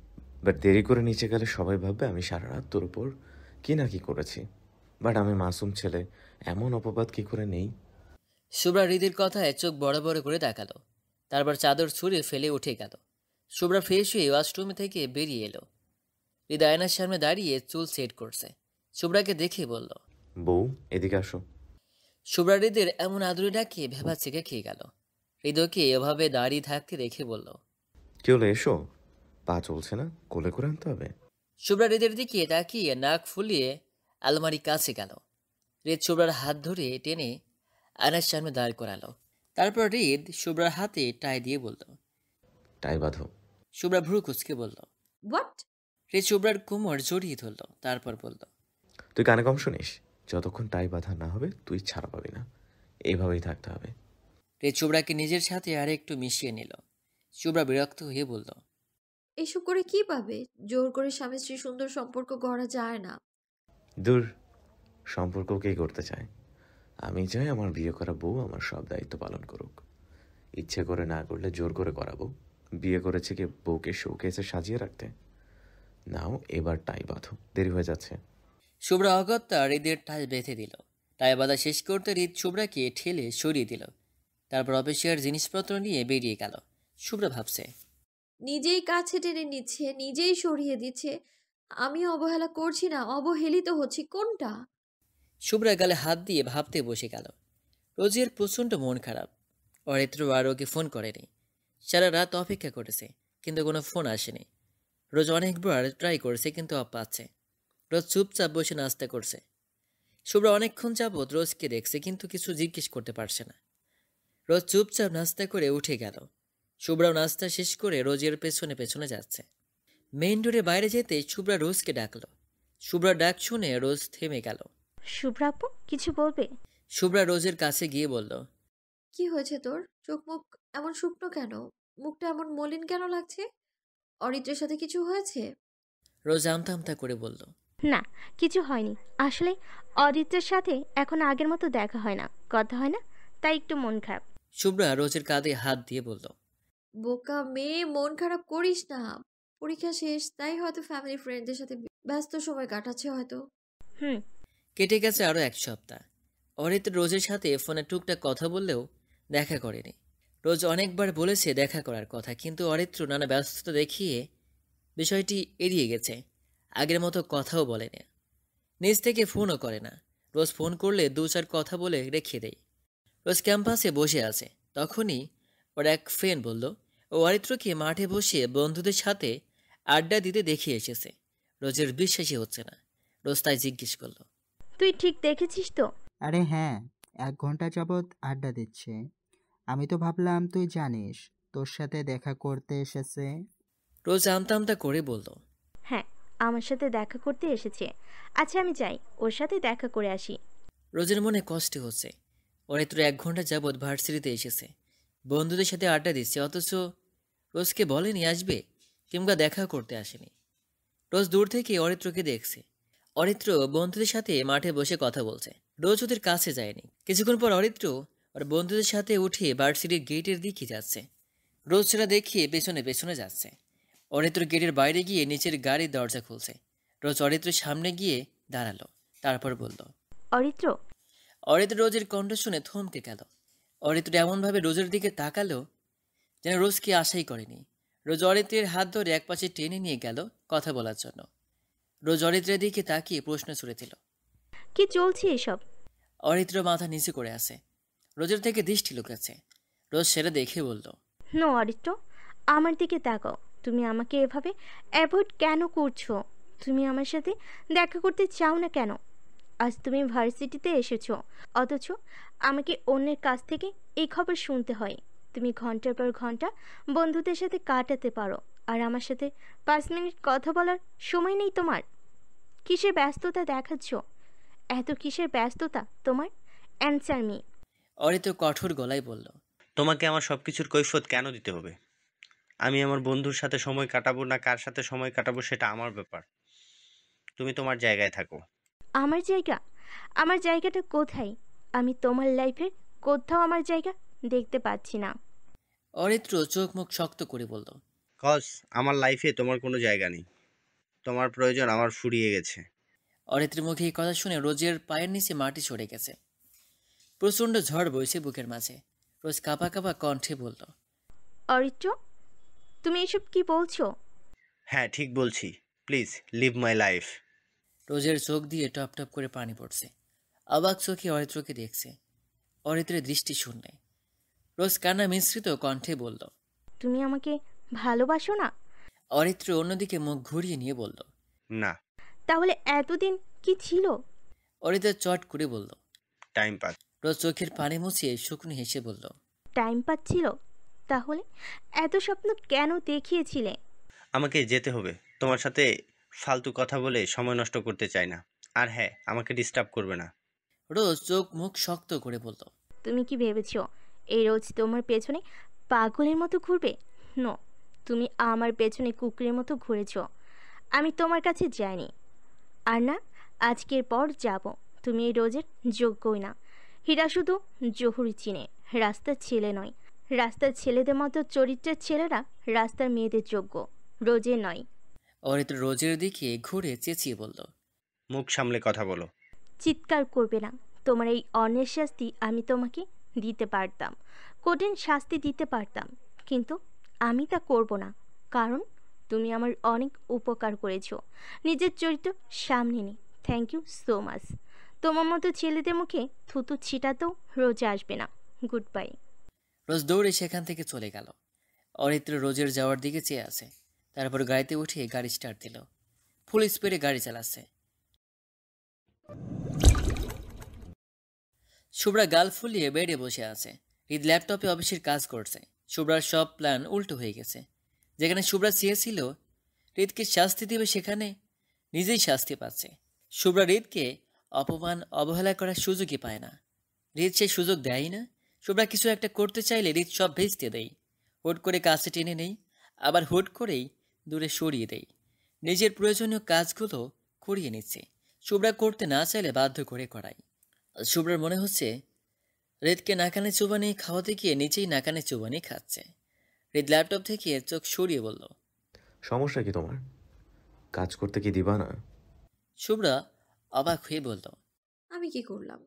But দেরি করে নিচে গেলে সবাই ভাববে আমি সারা রাত তোর উপর কি না কি করেছি। বাট আমি মাসুম ছেলে, এমন অপবাদ কি করে নেই? শুভ্রা হৃদের কথায় চোখ বড় বড় করে তাকালো। তারপর চাদর ছুঁড়ে ফেলে উঠে গেল। শুভ্রা ফ্রেশ হয়ে ওয়াশরুম থেকে বেরিয়ে এলো। হৃদ আয়নার সামনে দাঁড়িয়ে চুল সেট করছে। শুভ্রাকে দেখে বলল, বউ এদিকে আসো। শুভ্রা হৃদের এমন আদুরে ডাকে ভেবা চেকে খেয়ে গেল। হৃদয়কে এভাবে দাঁড়িয়ে থাকতে দেখে বলল, কি হলো, এসো। পা চলছে না, কোলে করে আনতে হবে। শুভ্রা হৃদের দিকে তাকিয়ে নাক ফুলিয়ে আলমারি কাছে গেল। হৃদ শুভ্রার হাত ধরে টেনে আয়নার সামনে দাঁড় করালো। তারপর হৃদ শুভ্রার হাতে টাই দিয়ে বলল, টাই বাঁধো। শুভ্রা ভ্রু কুচকে বলল। হোয়াট? হৃদ শুভ্রার কোমর জড়িয়ে ধরল। তারপর বলল, তুই কানে কম শুনিস? যতক্ষণ টাই বাঁধা না হবে তুই ছাড়া পাবি না। এইভাবেই থাকতে হবে। হৃদ শুভ্রাকে নিজের সাথে আর একটু মিশিয়ে নিল। শুভ্রা বিরক্ত হয়ে বলল, এসব করে কি পাবে? জোর করে স্বামী স্ত্রী সুন্দর সম্পর্ক গড়া যায় না। দূর, সম্পর্ক কে করতে চায়? আমি চাই আমার বিয়ে করা বউ আমার সব দায়িত্ব পালন করুক। ইচ্ছে করে না করলে জোর করে করাবো। বিয়ে করেছে কি বউকে শোকেসে সাজিয়ে রাখতে? নাও এবার টাই বাঁধো, দেরি হয়ে যাচ্ছে। শুভ্রা অগত্যা হৃদের টাই বেঁধে দিল। টাই বাঁধা শেষ করতে হৃদ শুভ্রাকে ঠেলে সরিয়ে দিল। তারপর অফিসিয়ার জিনিসপত্র নিয়ে বেরিয়ে গেল। শুভ্রা ভাবছে, নিজেই কাছে টেনে নিচ্ছে, নিজেই সরিয়ে দিচ্ছে। আমি অবহেলা করছি না, অবহেলিত হচ্ছি। কোনটা? শুভ্রা গালে হাত দিয়ে ভাবতে বসে গেল। রোজের প্রচণ্ড মন খারাপ। অরিত্র আর ওকে ফোন করেনি। সারা রাত অপেক্ষা করেছে, কিন্তু কোনো ফোন আসেনি। রোজ অনেকবার ট্রাই করেছে, কিন্তু পাচ্ছে। রোজ চুপচাপ বসে নাস্তা করছে। শুভ্রা অনেকক্ষণ যাবৎ রোজকে দেখছে, কিন্তু কিছু জিজ্ঞেস করতে পারছে না। রোজ চুপচাপ নাস্তা করে উঠে গেল। শুভ্রাও নাস্তা শেষ করে রোজের পেছনে পেছনে যাচ্ছে। মেইন ডোরে বাইরে যেতে শুভ্রা রোজকে ডাকলো। শুভ্রা ডাক শুনে রোজ থেমে গেল। শুভ্রা আপু, কিছু বলবে? শুভ্রা রোজের কাছে গিয়ে বলল, কি হয়েছে তোর? চোখ মুখ এমন শুকনো কেন? মুখটা এমন মলিন কেন লাগছে? অরিত্রের সাথে কিছু হয়েছে? রোজ আমতা আমতা করে বলল, না, কিছু হয়নি। আসলে অদিত্যের সাথে এখন আগের মতো দেখা হয় না, কথা হয় না, তাই একটু মন খারাপ। শুভ্রা রোজের কাঁধে হাত দিয়ে বলল, বোকা মেয়ে, মন খারাপ করিস না। পরীক্ষা শেষ, তাই হয়তো ফ্যামিলি ফ্রেন্ডদের সাথে ব্যস্ত সময় কাটাচ্ছে হয়তো। হুম। কেটে গেছে আরও এক সপ্তাহ। অরিত্র রোজের সাথে ফোনে টুকটাক কথা বললেও দেখা করেনি। রোজ অনেকবার বলেছে দেখা করার কথা, কিন্তু অরিত্র নানা ব্যস্ততা দেখিয়ে বিষয়টি এড়িয়ে গেছে। আগের মতো কথাও বলে না, নিজ থেকে ফোনও করে না। রোজ ফোন করলে দু চার কথা বলে রেখে দেয়। রোজ ক্যাম্পাসে বসে আছে, তখনই ওর এক ফ্রেন্ড বলল ও অরিত্রকে মাঠে বসে বন্ধুদের সাথে আড্ডা দিতে দেখে এসেছে। রোজের বিশ্বাসই হচ্ছে না। রোজ তাই জিজ্ঞেস করলো, তুই ঠিক দেখেছিস তো? আরে হ্যাঁ, 1 ঘন্টা যাবৎ আড্ডা দিচ্ছে। আমি তো ভাবলাম তুই জানিস, তোর সাথে দেখা করতে এসেছে। রোজ আমতা আমতা করে বলল, হ্যাঁ, আমার সাথে দেখা করতে এসেছে। আচ্ছা, আমি যাই, ওর সাথে দেখা করে আসি। রোজের মনে কষ্ট হচ্ছে। অরিত্র 1 ঘন্টা যাবৎ ভার্সিটিতে এসেছে, বন্ধুদের সাথে আড্ডা দিচ্ছে, অথচ রোজকে বলেনি আসবে কিংবা দেখা করতে আসেনি। রোজ দূর থেকে অরিত্রকে দেখছে। অরিত্র বন্ধুদের সাথে মাঠে বসে কথা বলছে। রোজ ওদের কাছে যায়নি। কিছুক্ষণ পর অরিত্র ওর বন্ধুদের সাথে উঠে ভার্সিটির গেটের দিকে যাচ্ছে। রোজ সেটা দেখিয়ে পেছনে পেছনে যাচ্ছে। অরিত্র গেটের বাইরে গিয়ে নিচের গাড়ির দরজা খুলছে। রোজ অরিত্রের সামনে গিয়ে দাঁড়ালো, তারপর বলল, অরিত্র। অরিত্র রোজের কণ্ঠ শুনে থমকে গেল। অরিত্র এমনভাবে রোজের দিকে তাকালো যেন রোজকে আশাই করেনি। রোজ অরিত্রের হাত ধরে একপাশে টেনে নিয়ে গেল কথা বলার জন্য। রোজ অরিত্রের দিকে তাকিয়ে প্রশ্ন ছুড়েছিল, কি চলছে এসব? অরিত্র মাথা নিচু করে আছে, রোজের থেকে দৃষ্টি লুকাচ্ছে। রোজ সেটা দেখে বলল, নো অরিত্র, আমার দিকে তাকাও। তুমি আমাকে এভাবে অ্যাভয়েড কেন করছো? তুমি আমার সাথে দেখা করতে চাও না কেন? আজ তুমি ভার্সিটিতে এসেছো, অথচ আমাকে অন্যের কাছ থেকে এই খবর শুনতে হয়। তুমি ঘন্টার পর ঘন্টা বন্ধুদের সাথে কাটাতে পারো, আর আমার সাথে 5 মিনিট কথা বলার সময় নেই তোমার। কিসের ব্যস্ততা দেখাচ্ছ? এত কিসের ব্যস্ততা তোমার? Answer me. অরিত্র কঠোর গলায় বলল, তোমাকে আমার সবকিছুর কৈফিয়ত কেন দিতে হবে? আমি আমার বন্ধুর সাথে সময় কাটাবো না কার সাথে সময় কাটাবো সেটা আমার ব্যাপার। তুমি তোমার জায়গায় থাকো। আমার জায়গা? আমার জায়গাটা কোথায়? আমি তোমার লাইফের কোথাও আমার জায়গা দেখতে পাচ্ছি না। অরিত্র চোখ মুখ শক্ত করে বলল, কজ আমার লাইফে তোমার কোনো জায়গা নেই। তোমার প্রয়োজন আমার ফুরিয়ে গেছে। অরিত্রের মুখে এই কথা শুনে রোজের পায়ের নিচে মাটি সরে গেছে। প্রচণ্ড ঝড় বইছে বুকের মাঝে। রোজ কাঁপা কাঁপা কণ্ঠে বলল, অরিত্র, তুমি এসব কি বলছো? হ্যাঁ ঠিক বলছি, প্লিজ লিভ মাই লাইফ। রোজের চোখ দিয়ে টপ টপ করে পানি পড়ছে। অবাক চোখে অরিত্রকে দেখছে। অরিত্রের দৃষ্টি শূন্যে। রোজ কান্না মিশ্রিত কণ্ঠে বলল, তুমি আমাকে ভালোবাসো না? অরিত্র অন্যদিকে মুখ ঘুরিয়ে নিয়ে বলল, না। তাহলে এতদিন কি ছিল? অরিত্র চট করে বলল, টাইম পাস। রোজ চোখের পানি মুছিয়ে শুকনো হেসে বলল, টাইম পাচ্ছিল? তাহলে এত স্বপ্ন কেন দেখিয়েছিলে? আমাকে যেতে হবে। তোমার সাথে ফালতু কথা বলে সময় নষ্ট করতে চাই না। আর হ্যাঁ, আমাকে ডিস্টার্ব করবে না। রোজ চোখ মুখ শক্ত করে বলল, তুমি কি ভেবেছো এই রোজ তোমার পেছনে পাগলের মতো ঘুরবে? নো, তুমি আমার পেছনে কুকুরের মতো ঘুরেছো। আমি তোমার কাছে যাইনি, আর না আজকের পর যাব। তুমি এই রোজের যোগ্যই না। হীরা শুধু জহুরি চিনে, রাস্তার ছেলে নয়। রাস্তার ছেলেদের মতো চরিত্রের ছেলেরা রাস্তার মেয়েদের যোগ্য, রোজের নয়। অরিত্র রোজের দিকে ঘুরে চেঁচিয়ে বলল, মুখ সামলে কথা বলো। চিৎকার করবে না। তোমার এই অন্যের শাস্তি আমি তোমাকে দিতে পারতাম, কঠিন শাস্তি দিতে পারতাম, কিন্তু আমি তা করব না। কারণ তুমি আমার অনেক উপকার করেছো। নিজের চরিত্র সামনে নে। Thank you so much. তোমার মতো ছেলেদের মুখে থুতু ছিটাতেও রোজ আসবে না। Good bye. রোজ দৌড়ে সেখান থেকে চলে গেল। অরিত্র রোজের যাওয়ার দিকে চেয়ে আছে। তারপর গাড়িতে উঠে গাড়ি স্টার্ট দিল। ফুল স্পিডে গাড়ি চালাচ্ছে। শুভ্রা গাল ফুলিয়ে বেডে বসে আছে। হৃদ ল্যাপটপে অফিসের কাজ করছে। শুভ্রার সব প্ল্যান উল্টো হয়ে গেছে। যেখানে শুভ্রা চেয়েছিল হৃদকে শাস্তি দেবে, সেখানে নিজেই শাস্তি পাচ্ছে। শুভ্রা হৃদকে অপমান অবহেলা করার সুযোগই পায় না। হৃদ সেই সুযোগ দেয় না। শুভ্রা কিছু একটা করতে চাইলে হৃদ সব ভেস্তে দেয়। হুট করে কাছে টেনে নেই, আবার হুট করেই দূরে সরিয়ে দেয়। নিজের প্রয়োজনীয় কাজগুলো করিয়ে নিচ্ছে। শুভ্রা করতে না চাইলে বাধ্য করে করায়। শুভ্রার মনে হচ্ছে হৃদকে নাকানে চুবানি খাওয়াতে গিয়ে নিজেই নাকানে চুবানি খাচ্ছে। হৃদ ল্যাপটপ থেকে চোখ সরিয়ে বলল, সমস্যা কি তোমার? কাজ করতে কি দিবা না? শুভ্রা অবাক হয়ে বলল, আমি কি করলাম?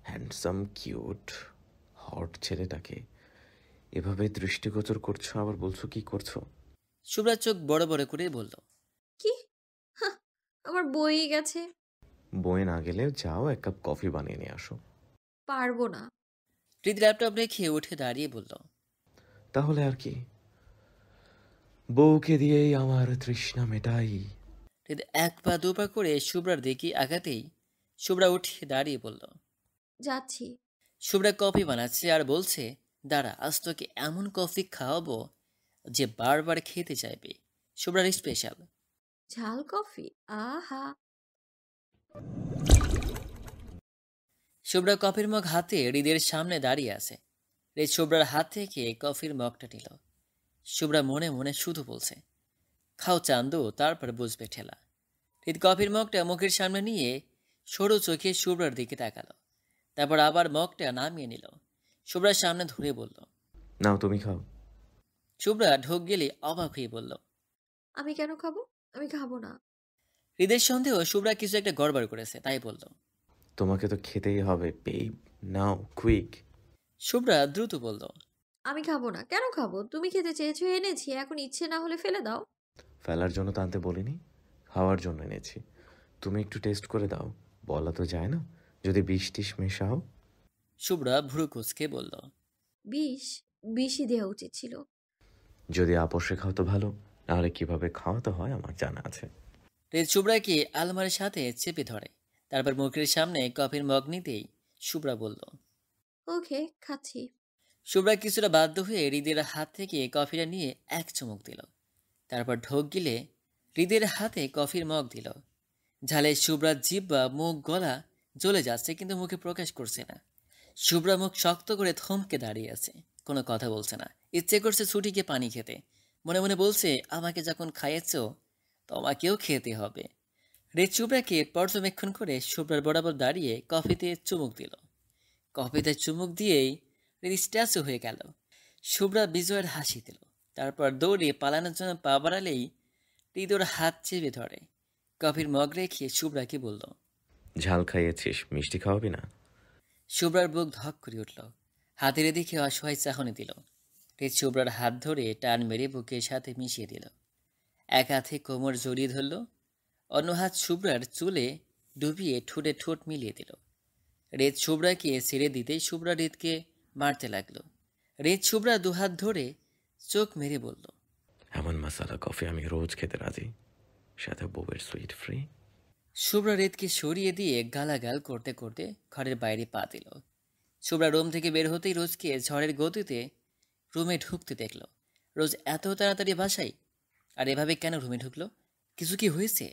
হ্যান্ডসাম কিউট হট ছেলেটাকে এভাবে দৃষ্টিগোচর করছো, আবার বলছো কি করছো? শুভ্রা চোখ বড় বড় করে বলল, কি? হাহ, আমার বই গেছে। বয়ে না গেলে যাও, এক কাপ কফি বানিয়ে নিয়ে আসো। পারবো না। হৃদ ল্যাপটপ রেখে উঠে দাঁড়িয়ে বলল, তাহলে আর কি, বউকে দিয়েই আমার তৃষ্ণা মেটাই। হৃদ এক পা দু পা করে শুভ্রার দিকে আগাতেই শুভ্রা উঠে দাঁড়িয়ে বলল, যাচ্ছি। শুভ্রা কফি বানাচ্ছে আর বলছে, দাঁড়া, আজ তোকে এমন কফি খাওয়াবো যে বারবার খেতে চাইবে। শুভ্রার স্পেশাল। ঝাল কফি, আহা। শুভ্রা কফির মগ হাতে হৃদের সামনে দাঁড়িয়ে আছে। হৃদ শুভ্রার হাত থেকে কফির মগটা নিল। শুভ্রা মনে মনে শুধু বলছে, খাও চান্দু, তারপর বুঝবে ঠেলা। হৃদ কফির মগটা মুখের সামনে নিয়ে সরু চোখে শুভ্রার দিকে তাকালো। তারপর আবার মগটা নামিয়ে নিল। শুভ্রার সামনে ধরে বলল। নাও তুমি খাও। শুভ্রা ঢোক গেলে অবাক হয়ে বলল। আমি কেন খাবো? আমি খাবো না। হৃদের সন্দেহ শুভ্রা কিছু একটা গড়বড় করেছে, তাই বলল। তোমাকে তো খেতেই হবে বেব, নাও কুইক। শুভ্রা দ্রুত বলল। আমি খাবো না। কেন খাবো? তুমি খেতে চেয়েছো, এনেছি। এখন ইচ্ছে না হলে ফেলে দাও। ফেলার জন্য তো আনতে বলিনি, খাওয়ার জন্য এনেছি। তুমি একটু টেস্ট করে দাও, বলা তো যায় না, যদি বিষ টিস মেশাও। শুভ্রা ভ্রু কুঁচকে বলল। বিষ? বিষই দেওয়া উচিত ছিল। যদি আপোষে খাও তো ভালো, নাহলে কিভাবে খাওয়াতে হয় আমার জানা আছে। হৃদ শুভ্রাকে আলমারির সাথে চেপে ধরে, তারপর মুখের সামনে কফির মগ নিতেই শুভ্রা বলল। ওকে, খাচ্ছি। শুভ্রা কিছুটা বাধ্য হয়ে হৃদের হাত থেকে কফিটা নিয়ে এক চুমুক দিল, তারপর ঢোক গিলে হৃদের হাতে কফির মগ দিল। ঝালে শুভ্রার জিহ্বা, মুখ, গলা জ্বলে যাচ্ছে, কিন্তু মুখে প্রকাশ করছে না। শুভ্রা মুখ শক্ত করে থমকে দাঁড়িয়ে আছে, কোনো কথা বলছে না। ইচ্ছে করছে ছুটিকে পানি খেতে, মনে মনে বলছে আমাকে যখন খাইয়েছ তোমাকেও খেতে হবে। হৃদ শুভ্রাকে পর্যবেক্ষণ করে শুভ্রার বরাবর দাঁড়িয়ে কফিতে চুমুক দিল। কফিতে চুমুক দিয়েই হৃদ স্ট্যাচু হয়ে গেল। শুভ্রা বিজয়ের হাসি দিল, তারপর দৌড়ে পালানোর জন্য পা বাড়ালেই হৃদ ওর হাত চেপে ধরে। কফির মগ রেখে শুভ্রাকে বলল। ঝাল খাইয়েছিস, মিষ্টি খাওয়াবি না? শুভ্রার বুক ধক করে উঠল, হাতের দিকে অসহায় চাহনি দিল। হৃদ শুভ্রার হাত ধরে টান মেরে বুকের সাথে মিশিয়ে দিল। এক হাতে কোমর জড়িয়ে ধরল, অন্য হাত শুভ্রার চুলে ডুবিয়ে ঠোঁটে ঠোঁট মিলিয়ে দিল। হৃদ শুভ্রাকে ছেড়ে দিতেই শুভ্রা হৃদকে মারতে লাগলো। হৃদ শুভ্রা দুহাত ধরে চোখ মেরে বলল। এমন মশালা কফি আমি রোজ খেতে রাজি, সাথে বউয়ের সুইট ফ্রি। শুভ্রা হৃদকে সরিয়ে দিয়ে গালাগাল করতে করতে ঘরের বাইরে পা দিল। শুভ্রা রুম থেকে বের হতেই রোজকে ঝড়ের গতিতে রুমে ঢুকতে দেখল। রোজ এত তাড়াতাড়ি বাসায়, আর এভাবে কেন রুমে ঢুকলো? কিছু কি হয়েছে?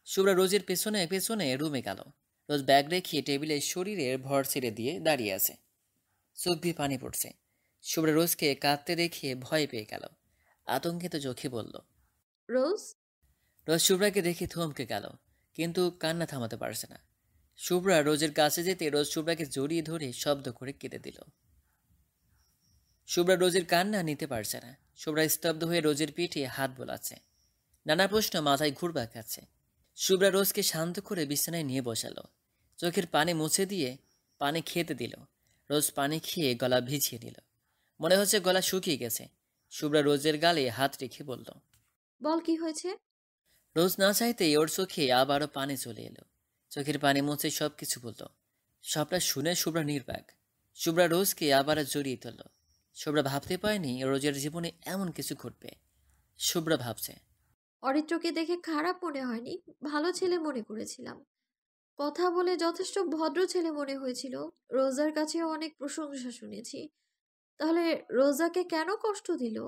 শুভ্রা রোজের পেছনে পেছনে রুমে গেল। রোজ ব্যাগ রেখে টেবিলে শরীরের ভর ছেড়ে দিয়ে দাঁড়িয়ে আছে, চোখ দিয়ে পানি পড়ছে। শুভ্রা রোজকে কাঁদতে দেখে ভয় পেয়ে গেল, আতঙ্কিত চোখে বলল। রোজ? রোজ শুভ্রাকে দেখে থমকে গেল, কিন্তু কান্না থামাতে পারছে না। শুভ্রা রোজের কাছে যেতে রোজ শুভ্রাকে জড়িয়ে ধরে শব্দ করে কেঁদে দিল। শুভ্রা রোজের কান্না নিতে পারছে না। শুভ্রা স্তব্ধ হয়ে রোজের পিঠে হাত বোলাচ্ছে, নানা প্রশ্ন মাথায় ঘুরপাক খাচ্ছে। শুভ্রা রোজকে শান্ত করে বিছানায় নিয়ে বসালো, চোখের পানি মুছে দিয়ে পানি খেতে দিল। রোজ পানি খেয়ে গলা ভিজিয়ে নিল, মনে হচ্ছে গলা শুকিয়ে গেছে। শুভ্রা রোজের গালে হাত রেখে বলল। বল, কি হয়েছে? রোজ না চাইতেই ওর চোখে আবারও পানি চলে এলো। চোখের পানি মুছে সব কিছু বলল। সবটা শুনে শুভ্রা নির্বাক। শুভ্রা রোজকে আবার জড়িয়ে তুলল। শুভ্রা ভাবতে পারেনি রোজের জীবনে এমন কিছু ঘটবে। শুভ্রা ভাবছে, অরিত্রকে দেখে খারাপ মনে হয়নি, ভালো ছেলে মনে করেছিলাম। কথা বলে যথেষ্ট ভদ্র ছেলে মনে হয়েছিল। রোজার কাছেও অনেক প্রশংসা শুনেছি। তাহলে রোজাকে কেন কষ্ট দিল?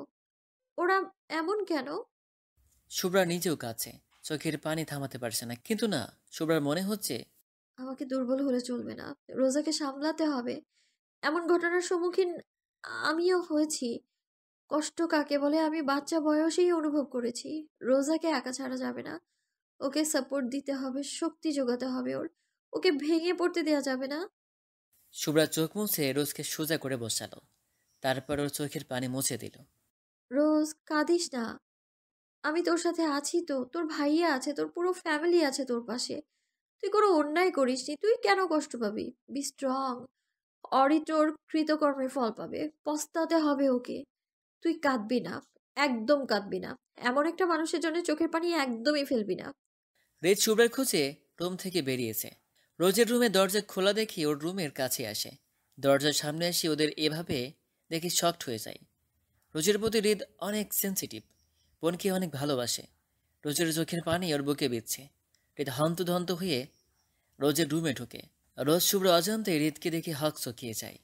ওরা এমন কেন? শুভ্রা নিজেও কাছে, চোখের পানি থামাতে পারছে না। কিন্তু না, শুভ্রার মনে হচ্ছে আমাকে দুর্বল হলে চলবে না, রোজাকে সামলাতে হবে। এমন ঘটনার সম্মুখীন আমিও হয়েছি। কষ্ট কাকে বলে আমি বাচ্চা বয়সেই অনুভব করেছি। রোজাকে একা ছাড়া যাবে না, ওকে সাপোর্ট দিতে হবে, শক্তি যোগাতে হবে ওকে ভেঙে পড়তে দেওয়া যাবে না। শুভ্রা চোখ মুছে রোজকে সোজা করে বসালো, তারপর ওর চোখের পানি মুছে দিল। রোজ, কাঁদিস না। আমি তোর সাথে আছি তো, তোর ভাইয়া আছে, তোর পুরো ফ্যামিলি আছে তোর পাশে। তুই কোনো অন্যায় করিসনি, তুই কেন কষ্ট পাবি? Be strong. অরিত্রর কৃতকর্মের ফল পাবে, পস্তাতে হবে ওকে। তুই কাঁদবি না, একদম কাঁদবি না। এমন একটা মানুষের জন্য চোখের পানি একদমই ফেলবি না। রেড শুভ্রার খোঁজে রুম থেকে বেরিয়েছে। রোজের রুমে দরজা খোলা দেখে ওর রুমের কাছে আসে। দরজার সামনে এসে ওদের এভাবে দেখে শকড হয়ে যায়। রোজের প্রতি হৃদ অনেক সেন্সিটিভ, বোনকে অনেক ভালোবাসে। রোজের চোখের পানি ওর বুকে বিচ্ছে। হৃদ হন্তদন্ত হয়ে রোজের রুমে ঢোকে। রোজ শুভ্র অজান্তে হৃদকে দেখে হক চকিয়ে যায়।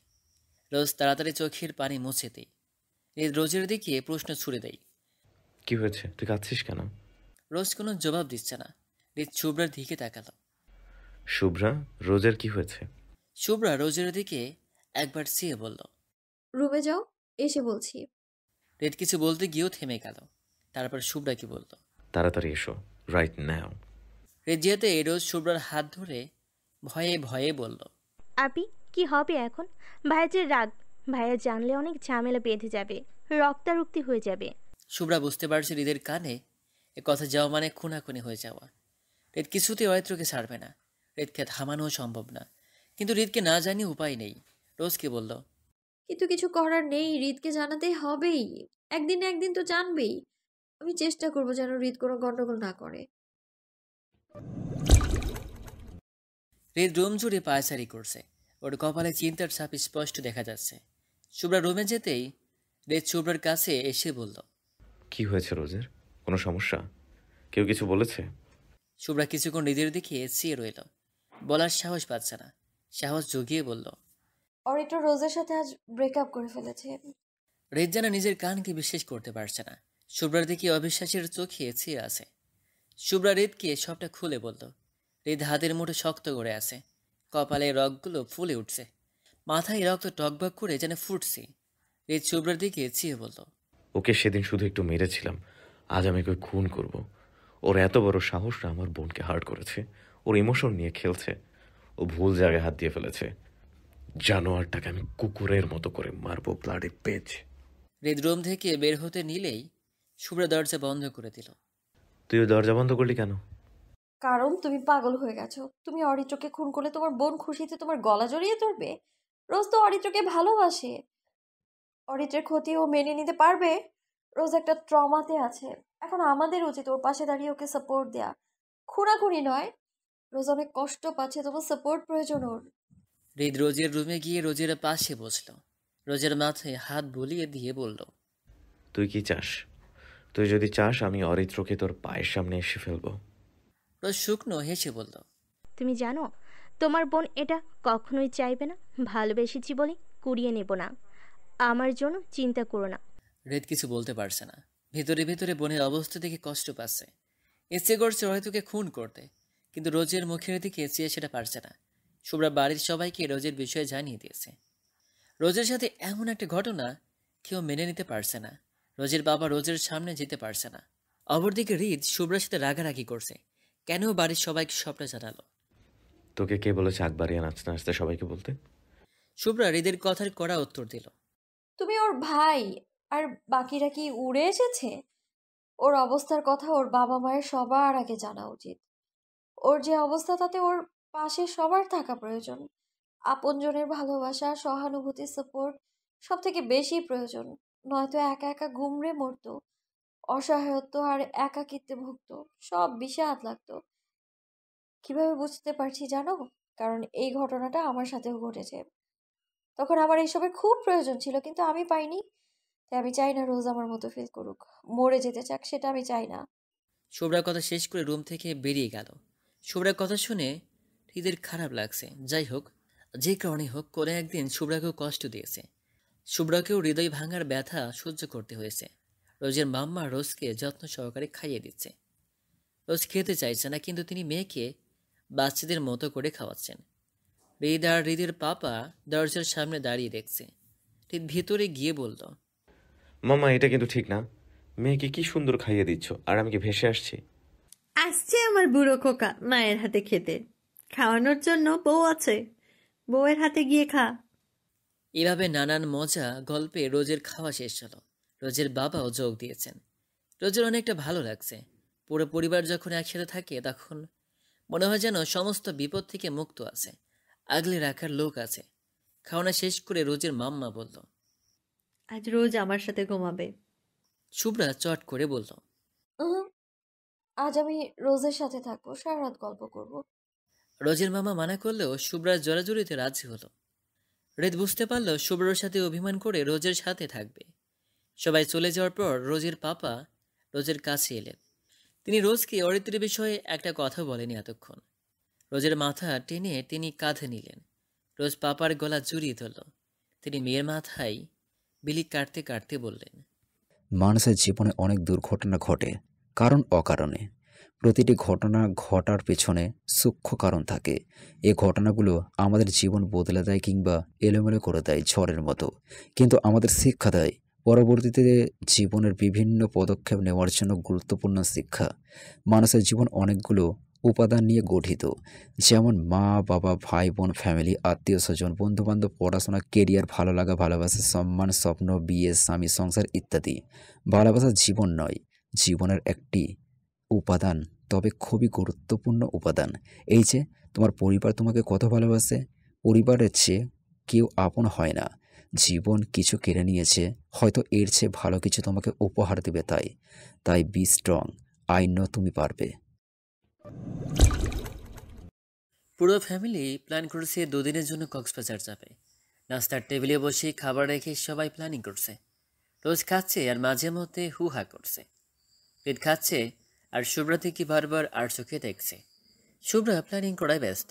রোজ তাড়াতাড়ি চোখের পানি মুছে দেয়। হৃদ রোজের দিকে প্রশ্ন ছুড়ে দেয়। কি হয়েছে, তুই কাঁদছিস কেন? রোজ কোনো জবাব দিচ্ছে না। হৃদ শুভ্রার দিকে তাকালো। শুভ্রা, রোজের কি হয়েছে? শুভ্রা রোজের দিকে একবার চেয়ে বলল। রুমে যাও, এসে বলছি। হৃদ কিছু বলতে গিয়েও থেমে গেল। তারপর শুভ্রাকে বলল, তাড়াতাড়ি এসো, রাইট নাও। হৃদ যেতে রোজ শুভ্রার হাত ধরে ভয়ে ভয়ে বলল। আপি, কি হবে এখন? ভাইয়া যে রাগ, ভাইয়া জানলে অনেক ঝামেলা বেঁধে যাবে, রক্তারক্তি হয়ে যাবে। শুভ্রা বুঝতে পারছে হৃদের কানে এ কথা যাওয়া মানে খুনাখুনি হয়ে যাওয়া। হৃদ কিছুতেই অরিত্রকে ছাড়বে না, হৃদকে থামানোও সম্ভব না। কিন্তু হৃদকে না জানিয়ে উপায় নেই। রোজকে বলল, কিন্তু কিছু করার নেই, হৃদকে জানাতেই হবেই। একদিন না একদিন তো জানবেই। আমি চেষ্টা করবো যেন হৃদ কোনো গন্ডগোল না করে। হৃদ রুম জুড়ে পায়চারি করছে, ওর কপালে চিন্তার ছাপ স্পষ্ট দেখা যাচ্ছে। শুভ্রা রুমে যেতেই হৃদ শুভ্রার কাছে এসে বলল, কি হয়েছে রোজের? কোনো সমস্যা? কেউ কিছু বলেছে? শুভ্রা কিছুক্ষণ হৃদের দিকে চেয়ে রইল, বলার সাহস পাচ্ছে না। সাহস জুগিয়ে বলল, অরিত্র রোজের সাথে আজ ব্রেকআপ করে ফেলেছে। হৃদ যেন নিজের কানকে বিশ্বাস করতে পারছে না। শুভ্রার দিকে অবিশ্বাসের চোখে চেয়ে আছে। শুভ্রা হৃদকে সবটা খুলে বলল। হৃদ হাতের মুঠো শক্ত করে আছে, কপালে রগগুলো ফুলে উঠছে, মাথায় রক্ত টকবক করে যেন ফুটছে। হৃদ শুভ্রার দিকে চেয়ে বলল, ওকে সেদিন শুধু একটু মেরেছিলাম, আজ আমি ওকে খুন করব। ওর এত বড় সাহসটা আমার বোনকে হার্ট করেছে, ওর ইমোশন নিয়ে খেলছে। ও ভুল জায়গায় হাত দিয়ে ফেলেছে। জানোয়ারটাকে আমি কুকুরের মতো করে মারবো, ব্লাডি পেজ। হৃদ রুম থেকে বের হতে নিলেই শুভ্রা দরজা বন্ধ করে দিল। তুই ওই দরজা বন্ধ করলি কেন? কারণ তুমি পাগল হয়ে গেছো। তুমি অরিত্রকে খুন করলে তোমার বোন খুশিতে তোমার গলা জড়িয়ে ধরবে। রোজ তো অরিত্রকে ভালোবাসে। অরিত্রের ক্ষতি ও মেনে নিতে পারবে? রোজ একটা ট্রমাতে আছে। এখন আমাদের উচিত ওর পাশে দাঁড়িয়ে ওকে সাপোর্ট দেয়া, খুনাখুনি নয়। রোজ অনেক কষ্ট পাচ্ছে, তোমার সাপোর্ট প্রয়োজন ওর। হৃদ রোজের রুমে গিয়ে রোজের পাশে বসল। রোজের মাথায় হাত বুলিয়ে দিয়ে বলল, তুই কি চাস? তুই যদি চাস আমি অরিত্রকে তোর পায়ের সামনে এসে ফেলবো। রোজ শুকনো হেসে বলল, তুমি জানো তোমার বোন এটা কখনোই চাইবে না। ভালোবেসেছি বলে কুড়িয়ে নেব না। আমার জন্য চিন্তা করো না। হৃদ কিছু বলতে পারছে না। ভিতরে ভিতরে বোনের অবস্থা দেখে কষ্ট পাচ্ছে। ইচ্ছে করছে হয়তোকে খুন করতে, কিন্তু রোজের মুখের দিকে চেয়ে সেটা পারছে না। শুভ্রা বাড়ির সবাইকে রোজের বিষয়ে জানিয়ে দিয়েছে। রোজের সাথে এমন একটা ঘটনা কেউ মেনে নিতে পারছে না। রোজের বাবা রোজের সামনে যেতে পারছে না। অপরদিকে হৃদ শুভ্রার সাথে রাগারাগি করছে। কেন বাড়ির সবাইকে সবটা জানালো? তোকে কে বলেছে আগ বাড়িয়ে নাচতে নাচতে সবাইকে বলতে? শুভ্রা হৃদের কথার কড়া উত্তর দিল, তুমি ওর ভাই, আর বাকিরা কি উড়ে এসেছে? ওর অবস্থার কথা ওর বাবা মায়ের সবার আগে জানা উচিত। ওর যে অবস্থা তাতে ওর পাশে সবার থাকা প্রয়োজন। আপনজনের ভালোবাসা, সহানুভূতি, সাপোর্ট সব থেকে বেশি প্রয়োজন। নয়তো একা একা গুমড়ে মরতো, অসহায়ত্ব আর একাকিত্বে ভুগতো, সব বিষাদ লাগতো। কিভাবে বুঝতে পারছি জানো? কারণ এই ঘটনাটা আমার সাথেও ঘটেছে। তখন আমার এইসবের খুব প্রয়োজন ছিল, কিন্তু আমি পাইনি। তাই আমি চাই না রোজ আমার মতো ফিল করুক, মরে যেতে চাক, সেটা আমি চাই না। শুভ্রার কথা শেষ করে রুম থেকে বেরিয়ে গেল। শুভ্রার কথা শুনে হৃদের খারাপ লাগছে। যাই হোক, যে কারণে হোক, কোনো একদিন শুভ্রাকেও কষ্ট দিয়েছে। শুভ্রাকেও হৃদয় ভাঙার ব্যথা সহ্য করতে হয়েছে। রোজের মাম্মা রোজকে যত্ন সহকারে খাইয়ে দিচ্ছে। রোজ খেতে চাইছে না, কিন্তু তিনি মেয়েকে বাচ্চাদের মতো করে খাওয়াচ্ছেন। হৃদ আর হৃদের পাপা দরজার সামনে দাঁড়িয়ে দেখছে। হৃদ ভিতরে গিয়ে বলল, মামা এটা কিন্তু ঠিক না। মেয়েকে কি সুন্দর খাইয়ে দিচ্ছ, আর আমি কি ভেসে আসছি? আসছে আমার বুড়ো খোকা মায়ের হাতে খেতে। খাওয়ানোর জন্য বউ আছে, বউয়ের হাতে গিয়ে খা। এভাবে নানান মজা গল্পে রোজের খাওয়া শেষ হলো। রোজের বাবাও যোগ দিয়েছেন। রোজের অনেকটা ভালো লাগছে। পুরো পরিবার যখন একসাথে থাকে তখন মনে হয় যেন সমস্ত বিপদ থেকে মুক্ত আছে, আগলে রাখার লোক আছে। খাওয়ানো শেষ করে রোজের মাম্মা বলল, আজ রোজ আমার সাথে ঘুমাবে। শুভ্রা চট করে বলল, আজ আমি রোজের সাথে থাকবো, সারা রাত গল্প করব। রোজের মামা মানা করলেও শুভ্রার জোরাজুরিতে রাজি হলো। হৃদ বুঝতে পারল শুভ্রার সাথে অভিমান করে রোজের সাথে থাকবে। সবাই চলে যাওয়ার পর রোজের পাপা রোজের কাছে এলেন। তিনি রোজকে অরিত্রের বিষয়ে একটা কথা বলেনি এতক্ষণ। রোজের মাথা টেনে তিনি কাঁধে নিলেন। রোজ পাপার গলা জড়িয়ে ধরল। তিনি মেয়ের মাথায় বিলি কাটতে কাটতে বললেন, মানুষের জীবনে অনেক দুর্ঘটনা ঘটে, কারণ অকারণে। প্রতিটি ঘটনা ঘটার পেছনে সূক্ষ্ম কারণ থাকে। এই ঘটনাগুলো আমাদের জীবন বদলে দেয় কিংবা এলোমেলো করে দেয় ঝড়ের মতো, কিন্তু আমাদের শিক্ষা দেয় পরবর্তীতে জীবনের বিভিন্ন পদক্ষেপ নেওয়ার জন্য গুরুত্বপূর্ণ শিক্ষা। মানুষের জীবন অনেকগুলো উপাদান নিয়ে গঠিত, যেমন মা বাবা, ভাই বোন, ফ্যামিলি, আত্মীয় স্বজন, বন্ধুবান্ধব, পড়াশোনা, কেরিয়ার, ভালো লাগা, ভালোবাসা, সম্মান, স্বপ্ন, বিয়ে, স্বামী, সংসার ইত্যাদি। ভালোবাসা জীবন নয়, জীবনের একটি উপাদান, তবে খুবই গুরুত্বপূর্ণ উপাদান। এই যে তোমার পরিবার তোমাকে কত ভালোবাসে, পরিবারের চেয়ে কেউ আপন হয় না। জীবন কিছু কেড়ে নিয়েছে, হয়তো এর চেয়ে ভালো কিছু তোমাকে উপহার দেবে। তাই তাই বি স্ট্রং, আই নো তুমি পারবে। পুরো ফ্যামিলি প্ল্যান করছে দুদিনের জন্য কক্সবাজার যাবে। নাস্তার টেবিলে বসে খাবার রেখে সবাই প্ল্যানিং করছে। রোজ খাচ্ছে আর মাঝে মধ্যে হু হা করছে। হৃদ খাচ্ছে আর শুভ্রা থেকে বারবার আর চোখে দেখছে। শুভ্রা প্ল্যানিং করায় ব্যস্ত,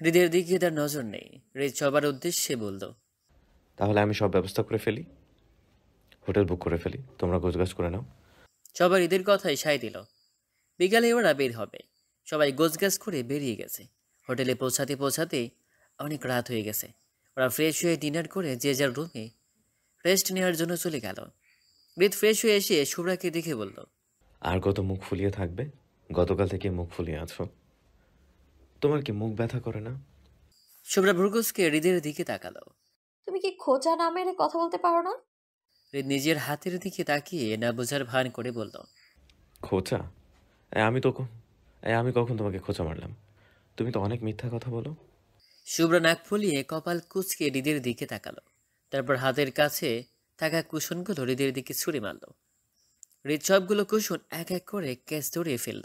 হৃদের দিকে তার নজর নেই। হৃদ সবার উদ্দেশ্যে বলল, তাহলে আমি সব ব্যবস্থা করে ফেলি, হোটেল বুক করে ফেলি, তোমরা গোছগাছ করে নাও। সবার ঈদের কথাই সায় দিল। বিকালে ওরা বের হবে। সবাই গোছগাছ করে বেরিয়ে গেছে। হোটেলে পৌঁছাতে পৌঁছাতে অনেক রাত হয়ে গেছে। ওরা ফ্রেশ হয়ে ডিনার করে যে যার রুমে রেস্ট নেওয়ার জন্য চলে গেল। হৃদ ফ্রেশ হয়ে এসে শুভ্রাকে দেখে বলল, আর কত মুখ ফুলিয়ে থাকবে? গতকাল থেকে মুখ ফুলিয়ে আছো, তোমার কি মুখ ব্যথা করে না? শুভ্রা ভ্রুকুসকে হৃদের দিকে তাকালো। তুমি কি খোঁচা না মেরে কথা বলতে পারো না? হৃদ নিজের হাতের দিকে তাকিয়ে না বোঝার ভান করে বলল, খোঁচা? আমি কখন তোমাকে খোঁচা মারলাম? তুমি তো অনেক মিথ্যা কথা বলো। শুভ্রা নাক ফুলিয়ে কপাল কুঁচকে হৃদের দিকে তাকালো। তারপর হাতের কাছে থাকা কুশনগুলো হৃদের দিকে ছুঁড়ে মারল। হৃদ সবগুলো কুশন এক এক করে ক্যাচ ধরিয়ে ফেলল।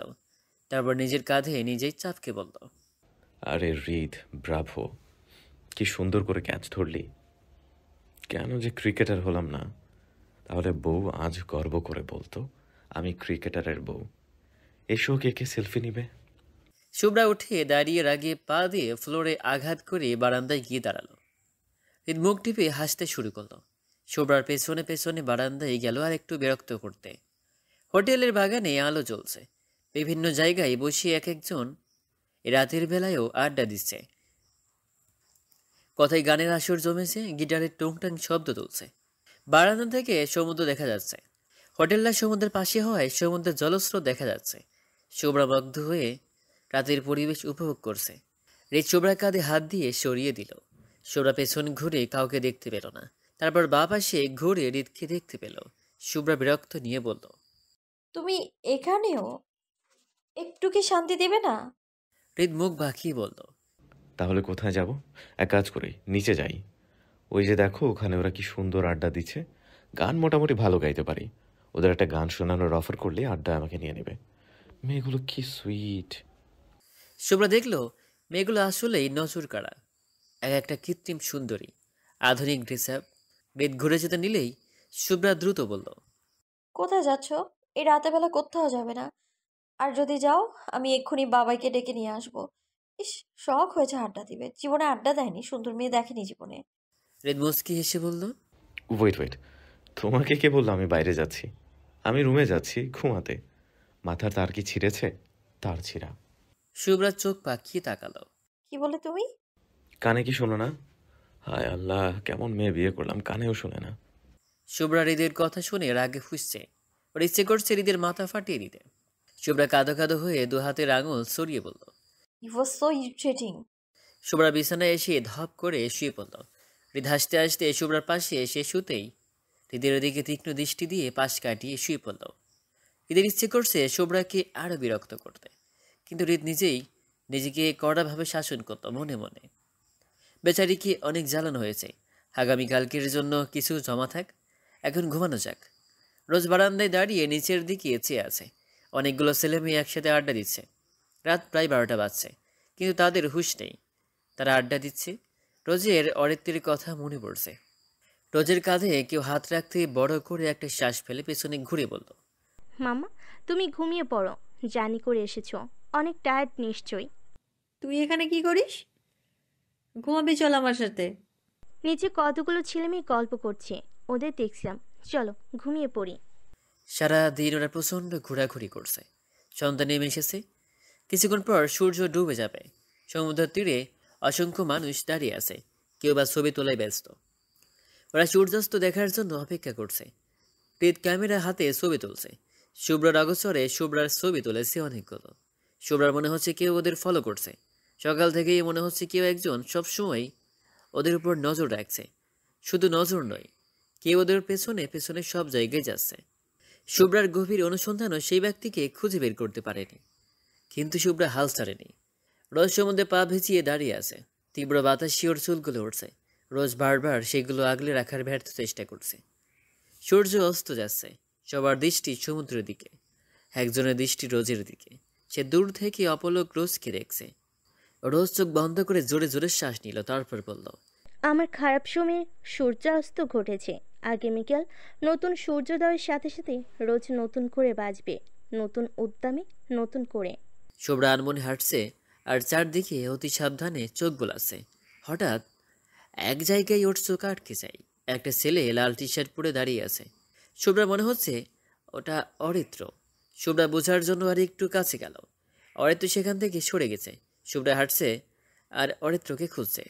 তারপর নিজের কাঁধে নিজেই চাপকে বলল, আরে হৃদ, ব্রাভো, কি সুন্দর করে ক্যাচ ধরলি। কেন যে ক্রিকেটার হলাম না? তাহলে বউ আজ গর্ব করে বলতো আমি ক্রিকেটারের বউ। এসো, কে কে সেলফি নিবে? শুভ্রা উঠে দাঁড়িয়ে রাগে পা দিয়ে ফ্লোরে আঘাত করে বারান্দায় গিয়ে দাঁড়ালো। হৃদ মুখ টিপে হাসতে শুরু করলো। শুভ্রার পেছনে পেছনে বারান্দায় গেল আর একটু বিরক্ত করতে। হোটেলের বাগানে আলো জ্বলছে। বিভিন্ন জায়গায় বসে এক একজন রাতের বেলায়ও আড্ডা দিচ্ছে। কথায় গানের আসর জমেছে, গিটারের টুংটাং শব্দ তুলছে। বারান্দা থেকে সমুদ্র দেখা যাচ্ছে। হোটেলটা সমুদ্রের পাশে হওয়ায় সমুদ্রের জলস্রোত দেখা যাচ্ছে। শুভ্রা মুগ্ধ হয়ে রাতের পরিবেশ উপভোগ করছে। হৃদ শুভ্রার কাঁধে হাত দিয়ে সরিয়ে দিল। শুভ্রা পেছন ঘুরে কাউকে দেখতে পেল না। তারপর বাঁ পাশে ঘুরে হৃদকে দেখতে পেল। শুভ্রা বিরক্ত নিয়ে বলল, তুমি এখানেও একটু কি শান্তি দেবে না? হৃদ মুখ বাঁকিয়ে বলল, তাহলে কোথায় যাব? এক কাজ করি, নিচে যাই। ওই যে দেখো, ওখানে ওরা কি সুন্দর আড্ডা দিচ্ছে। গান মোটামুটি ভালো গাইতে পারি। ওদের একটা গান শোনানোর অফার করলে আড্ডা আমাকে নিয়ে নেবে। মেয়েগুলো কি সুইট। শুভ্রা দেখলো মেয়েগুলো আসলেই নজর কাড়া, এক একটা কৃত্রিম সুন্দরী, আধুনিক ড্রেস আপ। হৃদ ঘুরে যেতে নিলেই শুভ্রা দ্রুত বলল, কোথায় যাচ্ছ? এই রাতে বেলা কোথাও যাবে না। আর যদি যাও, আমি এক্ষুনি বাবাইকে ডেকে নিয়ে আসবো। ইস, শখ হয়েছে আড্ডা দিবে। জীবনে আড্ডা দেয়নি, সুন্দর মেয়ে দেখেনি জীবনে। হৃদ মুচকি হেসে বলল, ওয়েট, তোমাকে কে বললো আমি বাইরে যাচ্ছি? আমি রুমে যাচ্ছি ঘুমাতে। মাথার তার কি ছিঁড়েছে? তার ছিঁড়া। শুভ্রা চোখ পাকিয়ে তাকালো। কি বলে তুমি? কানে কি শোনো না? হায় আল্লাহ, কেমন মেয়ে বিয়ে করলাম, কানেও শোনে না। শুভ্রা হৃদের কথা শুনে রাগে ফুসছে। ওর ইচ্ছে করছে হৃদের মাথা ফাটিয়ে দিতে। শুভ্রা কাঁদো কাঁদো হয়ে দু হাতের আঙুল সরিয়ে বলল। You was so irritating. Shubhra বিছানায় এসে ধপ করে শুয়ে পড়ল। হৃদ হাসতে হাসতে শুভ্রার পাশে এসে শুতেই হৃদের দিকে তীক্ষ্ণ দৃষ্টি দিয়ে পাশ কাটিয়ে শুয়ে পড়ল। হৃদের ইচ্ছে করছে শুভ্রাকে আরও বিরক্ত করতে, কিন্তু হৃদ নিজেকে কড়াভাবে শাসন করত মনে মনে। বেচারিকে অনেক জ্বালানো হয়েছে। আগামীকালকের জন্য কিছু জমা থাক, এখন ঘুমানো যাক। রোজ বারান্দায় দাঁড়িয়ে নিচের দিকে চেয়ে আছে। অনেকগুলো ছেলে মেয়ে একসাথে আড্ডা দিচ্ছে। রাত প্রায় 12টা বাজছে, কিন্তু তাদের হুঁশ নেই। তারা আড্ডা দিচ্ছে। রোজের অরিত্রের কথা মনে পড়ছে। রোজের কাঁধে কেউ হাত রাখতে বড় করে একটা শ্বাস ফেলে পেছনে ঘুরে বলল, মামা, তুমি ঘুমিয়ে পড়ো, জার্নি করে এসেছো, অনেক টায়ার্ড নিশ্চয়ই। তুই এখানে কি করিস? ঘুমাবি, চল আমার সাথে। নিচে কতগুলো ছেলে মেয়ে গল্প করছে, ওদের দেখছিলাম, চলো ঘুমিয়ে পড়ি। সারা দিন ওরা প্রচণ্ড ঘোরাঘুরি করছে। সন্ধ্যা নেমে এসেছে। কিছুক্ষণ পর সূর্য ডুবে যাবে। সমুদ্রের তীরে অসংখ্য মানুষ দাঁড়িয়ে আছে, কেউ বা ছবি তোলায় ব্যস্ত। ওরা সূর্যাস্ত দেখার জন্য অপেক্ষা করছে। হৃদ ক্যামেরা হাতে ছবি তুলছে। শুভ্রার অগোচরে শুভ্রার ছবি তুলেছে অনেকগুলো। শুভ্রার মনে হচ্ছে কেউ ওদের ফলো করছে। সকাল থেকেই মনে হচ্ছে কেউ একজন সবসময় ওদের উপর নজর রাখছে। শুধু নজর নয়, কেউ ওদের পেছনে পেছনে সব জায়গায় যাচ্ছে। শুভ্রার গভীর অনুসন্ধানও সেই ব্যক্তিকে খুঁজে বের করতে পারেনি। কিন্তু শুভ্রা হাল ছাড়েনি। রোজ মধ্যে পা ভিজিয়ে দাঁড়িয়ে আছে। তীব্র বাতাসে ওর চুলগুলো উঠছে। রোজ বারবার সেগুলো আগলে রাখার ব্যর্থ চেষ্টা করছে। সূর্য অস্ত যাচ্ছে। সবার দৃষ্টি সমুদ্রের দিকে, একজনের দৃষ্টি রোজের দিকে। সে দূর থেকে অপলক রোজকে দেখছে। রোজ চোখ বন্ধ করে জোরে জোরে শ্বাস নিল, তারপর বলল, আমার খারাপ সময়ে সূর্যাস্ত ঘটেছে। আগামীকাল নতুন সূর্যোদয়ের সাথে সাথে রোজ নতুন করে বাজবে, নতুন উদ্যমে, নতুন করে। শুভ্রা আনমনে হাঁটছে আর চারদিকে অতি সাবধানে চোখ বোলাচ্ছে। হঠাৎ এক জায়গায় ওর চোখ আটকে যায়। একটা ছেলে লাল টি শার্ট পরে দাঁড়িয়ে আছে। শুভ্রা মনে হচ্ছে ওটা অরিত্র। শুভ্রা বোঝার জন্য আর একটু কাছে গেল। অরিত্র সেখান থেকে সরে গেছে। শুভ্রা হাঁটছে আর অরিত্রকে খুঁজছে।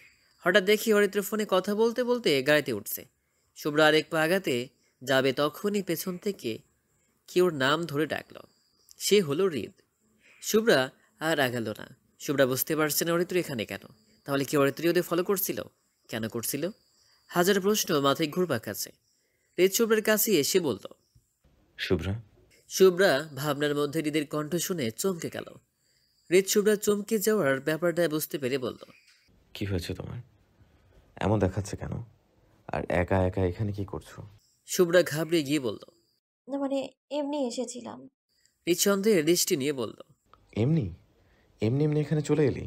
হঠাৎ দেখি অরিত্র ফোনে কথা বলতে বলতে গাড়িতে উঠছে। শুভ্রা আরেক পা আগাতে যাবে, তখনই পেছন থেকে কি ওর নাম ধরে ডাকলো। সে হলো হৃদ। শুভ্রা আর আগালো না। শুভ্রা বুঝতে পারছে না অরিত্র এখানে কেন। তাহলে কি অরিত্র ওদের ফলো করছিল? কেন করছিল? হাজার প্রশ্ন মাথায় ঘুরপাক খাচ্ছে। হৃদ শুভ্রার কাছে এসে বলল, শুভ্রা, শুভ্রা ভাবনার মধ্যে হৃদের কণ্ঠ শুনে চমকে গেল। হৃদ শুভ্রা চমকে যাওয়ার ব্যাপারটা বুঝতে পেরে বলল, কি হয়েছে তোমার? এমন দেখাচ্ছে কেন? আর একা একা এখানে কি করছো? শুভ্রা ঘাবড়ে গিয়ে বলল, না মানে এমনি এসেছিলাম। হৃদ সন্দেহের দৃষ্টি নিয়ে বলল, এমনি এমনি এমনি এখানে চলে এলি?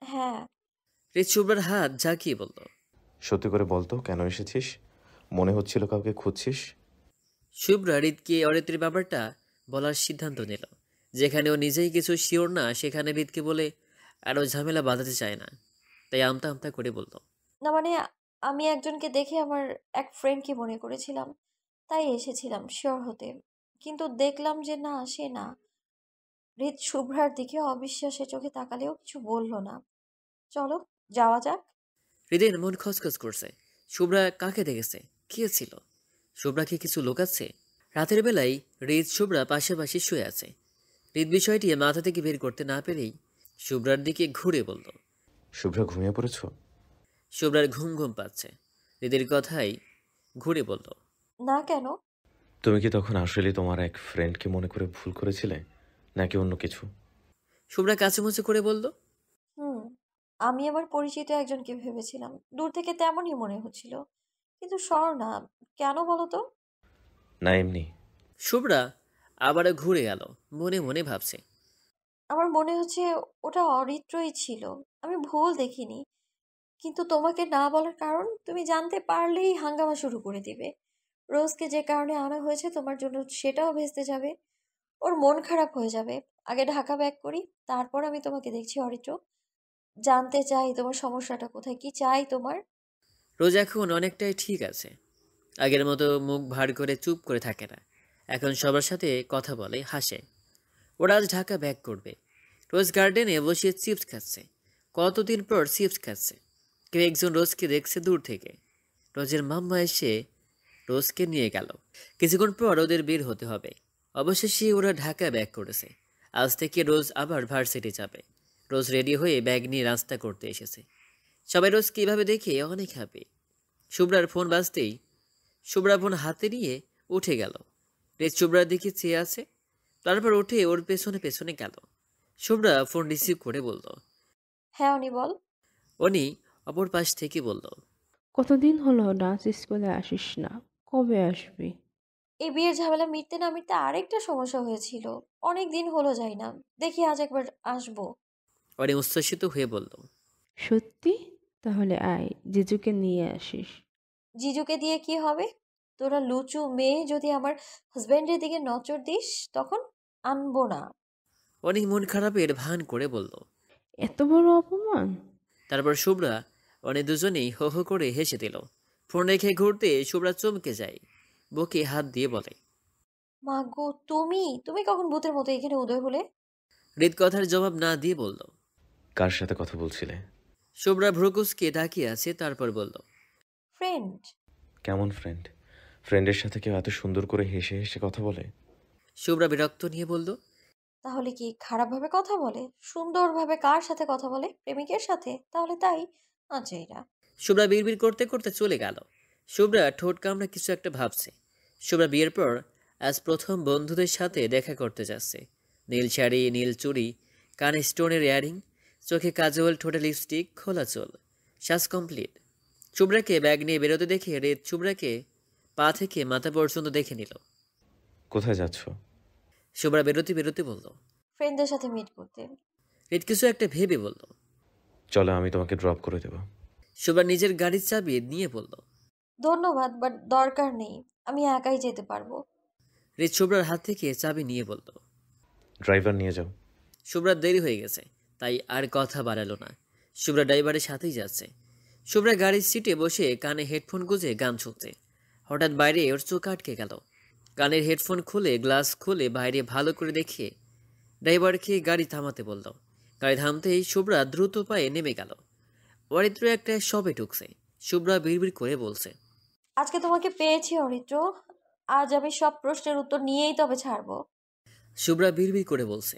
হ্যাঁ। হৃদ শুভ্রার হাত ঝাঁকিয়ে বলল, সত্যি করে বলতো, কেন এসেছিস? মনে হচ্ছিল কাউকে খুঁজছিস। শুভ্রা হৃদকে অরিত্রের ব্যাপারটা বলার সিদ্ধান্ত নিল। যেখানে ও নিজেই কিছু শিওর না, সেখানে হৃদকে বলে আরও ঝামেলা বাঁধাতে চায় না। তাই আমতা আমতা করে বলল, না মানে আমি একজনকে দেখে আমার এক ফ্রেন্ডকে মনে করেছিলাম, তাই এসেছিলাম শিওর হতে। কিন্তু দেখলাম যে না, সে না। হৃদ শুভ্রার দিকে অবিশ্বাসের চোখে তাকালেও কিছু বলল না। চলো যাওয়া যাক। হৃদের মন খচখচ করছে। শুভ্রা কাকে দেখেছে? কে ছিল? শুভ্রা কি কিছু লোকাচ্ছে? রাতের বেলায় হৃদ শুভ্রা পাশাপাশি শুয়ে আছে। হৃদ বিষয়টি মাথা থেকে বের করতে না পেরেই শুভ্রার দিকে ঘুরে বলল, শুভ্রা, ঘুমিয়ে পড়েছো? শুভ্রার ঘুম ঘুম পাচ্ছে। হৃদের কথাই ঘুরে বলল, না কেন? তুমি কি তখন আসলে তোমার এক ফ্রেন্ডকে মনে করে ভুল করেছিলে, নাকি অন্য কিছু? শুভ্রা কাচুমুচু করে বলল, হুম, আমি আমার পরিচিত একজনকে ভেবেছিলাম। দূর থেকে তেমনই মনে হচ্ছিল, কিন্তু সর না। কেন বলো তো? না, এমনি। শুভ্রা আবারও ঘুরে গেল। মনে মনে ভাবছে, আমার মনে হচ্ছে ওটা অরিত্রই ছিল। আমি ভুল দেখিনি। কিন্তু তোমাকে না বলার কারণ তুমি জানতে পারলেই হাঙ্গামা শুরু করে দিবে। রোজকে যে কারণে আনা হয়েছে তোমার জন্য, সেটাও ভেস্তে যাবে। ওর মন খারাপ হয়ে যাবে। আগে ঢাকা ব্যাক করি, তারপর আমি তোমাকে দেখছি অরিত্র। জানতে চাই তোমার সমস্যাটা কোথায়, কি চাই তোমার। রোজ এখন অনেকটাই ঠিক আছে। আগের মতো মুখ ভার করে চুপ করে থাকে না। এখন সবার সাথে কথা বলে, হাসে। ওরা আজ ঢাকা ব্যাক করবে। রোজ গার্ডেনে বসে চিপস খাচ্ছে। কতদিন পর চিপস খাচ্ছে। কেউ একজন রোজকে দেখছে দূর থেকে। রোজের মাম্মা এসে রোজকে নিয়ে গেল। কিছুক্ষণ পর ওদের বের হতে হবে। অবশেষে ওরা ঢাকা ব্যাক করেছে। আজ থেকে রোজ আবার ভার্সিটি যাবে। রোজ রেডি হয়ে ব্যাগ নিয়ে রাস্তা করতে এসেছে। সবাই রোজ কীভাবে দেখে অনেক হ্যাপি। শুভ্রার ফোন বাজতেই শুভ্রা ফোন হাতে নিয়ে উঠে গেল। রেজ শুভ্রার দিকে চেয়ে আছে, তারপর উঠে ওর পেছনে পেছনে গেল। শুভ্রা ফোন রিসিভ করে বলল, হ্যাঁ অনি বল। অনি অপর পাশ থেকে বলল, কতদিন হলো ডান্স স্কুলে আসিস না, কবে আসবি? এই বিয়ের ঝামেলা মিটতে না মিটতে আরেকটা সমস্যা হয়েছিল। অনেক দিন হলো যাই না। দেখি আজ একবার আসবো। অনি উচ্ছ্বসিত হয়ে বলল, সত্যি? তাহলে আয়, জিজুকে নিয়ে আসিস। জিজুকে দিয়ে কি হবে? তোরা লুচু মেয়ে যদি আমার হাজবেন্ডের দিকে নজর দিস, তখন আনবো না। অনি মন খারাপের ভান করে বলল। এত বড় অপমান! তারপর শুভ্রা অনি দুজনেই হো হো করে হেসে দিল। ফোন রেখে ঘুরতে শুভ্রা চমকে যায়। বুকে হাত দিয়ে বলে, মা গো, তুমি তুমি কখন ভূতের মতো এখানে উদয় হলে? হৃদ কথার জবাব না দিয়ে বলল। কার সাথে কথা বলছিলে? শুভ্রা ভ্রুকুসকে তাকিয়ে আছে, তারপর বলল, ফ্রেন্ড। কেমন ফ্রেন্ড? ফ্রেন্ডের সাথে কেউ এত সুন্দর করে হেসে হেসে কথা বলে? শুভ্রা বিরক্ত নিয়ে বলল, তাহলে কি খারাপভাবে কথা বলে? সুন্দরভাবে কার সাথে কথা বলে? প্রেমিকের সাথে? তাহলে তাই চাই না। শুভ্রা বিড়বিড় করতে করতে চলে গেল। শুভ্রা ঠোঁট কামড়ে কিছু একটা ভাবছে। শুভ্রা বিয়ের পর আজ প্রথম বন্ধুদের সাথে দেখা করতে যাচ্ছে। নীল শাড়ি, নীল চুড়ি, কানে স্টোনের ইয়ারিং, চোখে কাজল, ঠোঁটে লিপস্টিক, খোলা চুল, সাজ কমপ্লিট। শুভ্রাকে ব্যাগ নিয়ে বেরোতে দেখে রেত শুভ্রাকে পা থেকে মাথা পর্যন্ত দেখে নিল। কোথায় যাচ্ছ? শুভ্রা বেরোতে বেরোতে বলল। ফ্রেন্ডদের সাথে মিট করতে। রেত কিছু একটা ভেবে বলল। চলো, আমি তোমাকে ড্রপ করে দেবো। শুভ্রা নিজের গাড়ির চাবি নিয়ে বলল। ধন্যবাদ, বাট দরকার নেই, আমি একাই যেতে পারবো। রেত শুভ্রার হাত থেকে চাবি নিয়ে বলল। ড্রাইভার নিয়ে যাও। শুভ্রার দেরি হয়ে গেছে, তাই আর কথা বাড়ালো না। শুভ্রা ড্রাইভারের সাথেই যাচ্ছে। শুভ্রা গাড়ির সিটে বসে কানে হেডফোন গুঁজে গান শুনছে। হঠাৎ বাইরে ওর চোখ আটকে গেল। কানের হেডফোন খুলে গ্লাস খুলে বাইরে ভালো করে দেখে ড্রাইভারকে গাড়ি থামাতে বলল। গাড়ি থামতেই শুভ্রা দ্রুত পায়ে নেমে গেল। অরিত্র একটা শপে ঢুকছে। শুভ্রা বিড়বিড় করে বলছে। আজকে তোমাকে পেয়েছি অরিত্র, আজ আমি সব প্রশ্নের উত্তর নিয়েই তবে ছাড়বো। শুভ্রা বিড়বিড় করে বলছে।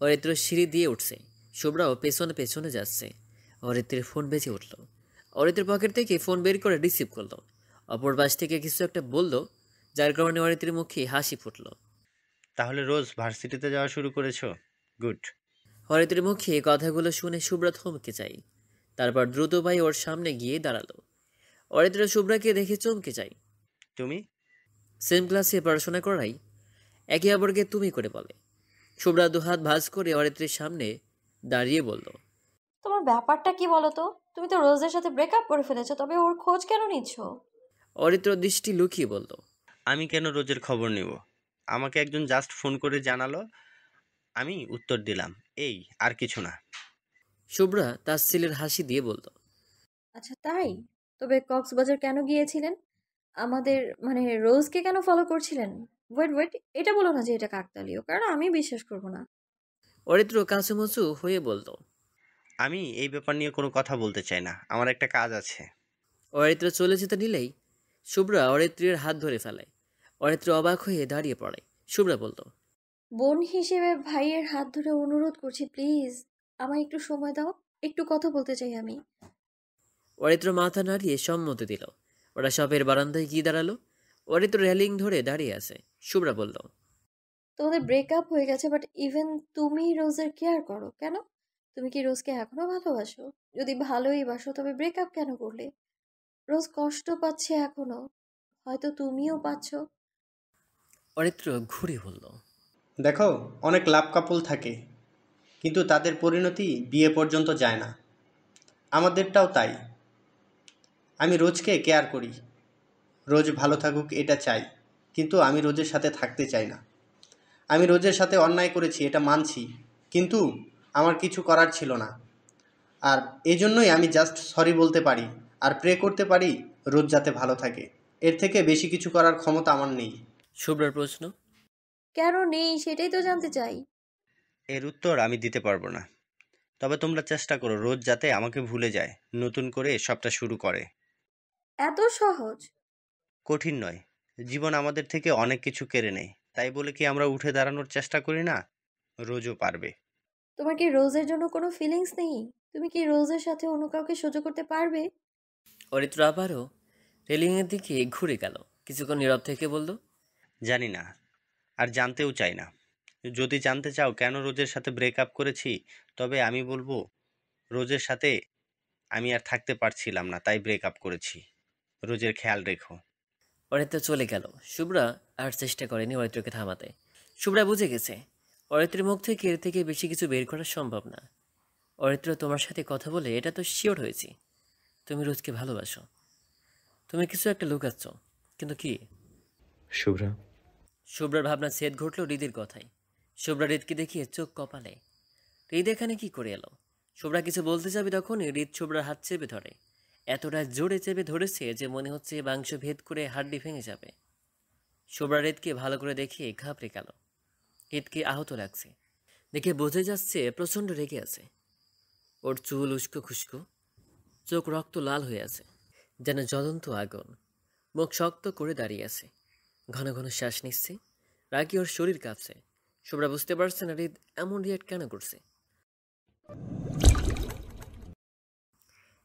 অরিত্র সিঁড়ি দিয়ে উঠছে। শুভ্রাও পেছনে পেছনে যাচ্ছে। অরিত্রের ফোন বেজে উঠল। অরিত্রের পকেট থেকে ফোন বের করে রিসিভ করলো। অপর পাশ থেকে কিছু একটা বলল, যার কারণে অরিত্রের মুখে হাসি ফুটল। তাহলে রোজ ভার্সিটিতে যাওয়া শুরু করেছো? গুড। অরিত্রের মুখে কথাগুলো শুনে শুভ্রা থমকে যায়। তারপর দ্রুত পায়ে ওর সামনে গিয়ে দাঁড়ালো। অরিত্র শুভ্রাকে দেখে চমকে যায়। তুমি? সেম ক্লাসে পড়াশোনা করাই। একে অপরকে তুমি করে বলে। শুভ্রা দুহাত ভাঁজ করে অরিত্রের সামনে দাঁড়িয়ে বলল। তোমার ব্যাপারটা কি বলো তো? তুমি তো রোজের সাথে ব্রেকআপ করে ফেলেছো, তবে ওর খোঁজ কেন নিচ্ছ? অরিত্র দৃষ্টি লুকিয়ে বলল। আমি কেন রোজের খবর নিব? আমাকে একজন জাস্ট ফোন করে জানালো, আমি উত্তর দিলাম, এই আর কিছু না। শুভ্রা তার ছেলের হাসি দিয়ে বলল। আচ্ছা তাই? তবে কক্সবাজার কেন গিয়েছিলেন? আমাদের মানে রোজকে কেন ফলো করছিলেন? ওয়েট ওয়েট, এটা বলো না যে এটা কাকতালীয়, কারণ আমি বিশ্বাস করব না। অরিত্র কাঁচুমুচু হয়ে বলল। আমি এই ব্যাপার নিয়ে কোনো কথা বলতে চাই না, আমার একটা কাজ আছে। অরিত্র চলে যেতে নিলেই শুভ্রা অরিত্রের হাত ধরে ফেলে। অরিত্র অবাক হয়ে দাঁড়িয়ে পড়ে। শুভ্রা বলল। বোন হিসেবে ভাইয়ের হাত ধরে অনুরোধ করছি, প্লিজ আমায় একটু সময় দাও, একটু কথা বলতে চাই আমি। অরিত্র মাথা নাড়িয়ে সম্মতি দিল। ওরা শপের বারান্দায় গিয়ে দাঁড়ালো। অরিত্র রেলিং ধরে দাঁড়িয়ে আছে। শুভ্রা বলল। তোমাদের ব্রেকআপ হয়ে গেছে, বাট ইভেন তুমি রোজের কেয়ার করো কেন? তুমি কি রোজকে এখনো ভালোবাসো? যদি ভালোই বাসো তবে ব্রেকআপ কেন করলে? রোজ কষ্ট পাচ্ছে এখনো, হয়তো তুমিও পাচ্ছ। অরিত্র ঘুরে বলল। দেখো, অনেক লাভ কাপল থাকে, কিন্তু তাদের পরিণতি বিয়ে পর্যন্ত যায় না। আমাদেরটাও তাই। আমি রোজকে কেয়ার করি, রোজ ভালো থাকুক এটা চাই, কিন্তু আমি রোজের সাথে থাকতে চাই না। আমি রোজের সাথে অন্যায় করেছি, এটা মানছি, কিন্তু আমার কিছু করার ছিল না। আর এই জন্যই আমি জাস্ট সরি বলতে পারি আর প্রে করতে পারি রোজ যাতে ভালো থাকে। এর থেকে বেশি কিছু করার ক্ষমতা আমার নেই। শুভ্রার প্রশ্ন। কেন নেই সেটাই তো জানতে চাই। এর উত্তর আমি দিতে পারবো না, তবে তোমরা চেষ্টা করো রোজ যাতে আমাকে ভুলে যায়, নতুন করে সবটা শুরু করে। এত সহজ? কঠিন নয়। জীবন আমাদের থেকে অনেক কিছু কেড়ে নেয়, তাই বলে কি আমরা উঠে দাঁড়ানোর চেষ্টা করি না? রোজও পারবে। তোমার কি রোজের জন্য কোনো ফিলিংস নেই? তুমি কি রোজের সাথে অন্য কাউকে সহ্য করতে পারবে? অরিত্র আবারও রেলিংয়ের দিকে ঘুরে গেল। কিছুক্ষণ নীরব থেকে বলল। জানি না, আর জানতেও চাই না। যদি জানতে চাও কেন রোজের সাথে ব্রেকআপ করেছি, তবে আমি বলবো রোজের সাথে আমি আর থাকতে পারছিলাম না, তাই ব্রেকআপ করেছি। রোজের খেয়াল রেখো। অরিত্র চলে গেল। শুভ্রা আর চেষ্টা করেনি অরিত্রকে থামাতে। শুভ্রা বুঝে গেছে অরিত্রের মুখ থেকে এর থেকে বেশি কিছু বের করা সম্ভব না। অরিত্র, তোমার সাথে কথা বলে এটা তো শিওর হয়েছি তুমি রোজকে ভালোবাসো। তুমি কিছু একটা লুকাচ্ছ, কিন্তু কি? শুভ্রা। শুভ্রার ভাবনা ছেদ ঘটল হৃদির কথায়। শুভ্রা হৃদকে দেখিয়ে চোখ কপালে। হৃদ এখানে কি করে এলো? শুভ্রা কিছু বলতে যাবে তখনই হৃদ শুভ্রার হাত চেপে ধরে। এতটা জোরে চেপে ধরেছে যে মনে হচ্ছে মাংস ভেদ করে হাড্ডি ভেঙে যাবে। শুভ্রা হৃদকে ভালো করে দেখে ঘাবড়ে গেল। হৃদকে আহত লাগছে দেখে বোঝা যাচ্ছে প্রচণ্ড রেগে আছে। ওর চুল উস্কো খুস্কো, চোখ রক্ত লাল হয়ে আছে, যেন জ্বলন্ত আগুন। মুখ শক্ত করে দাঁড়িয়ে আছে, ঘন ঘন শ্বাস নিচ্ছে। রাগে ওর শরীর কাঁপছে। শুভ্রা বুঝতে পারছে না হৃদ এমন রিয়াক্ট কেন করছে।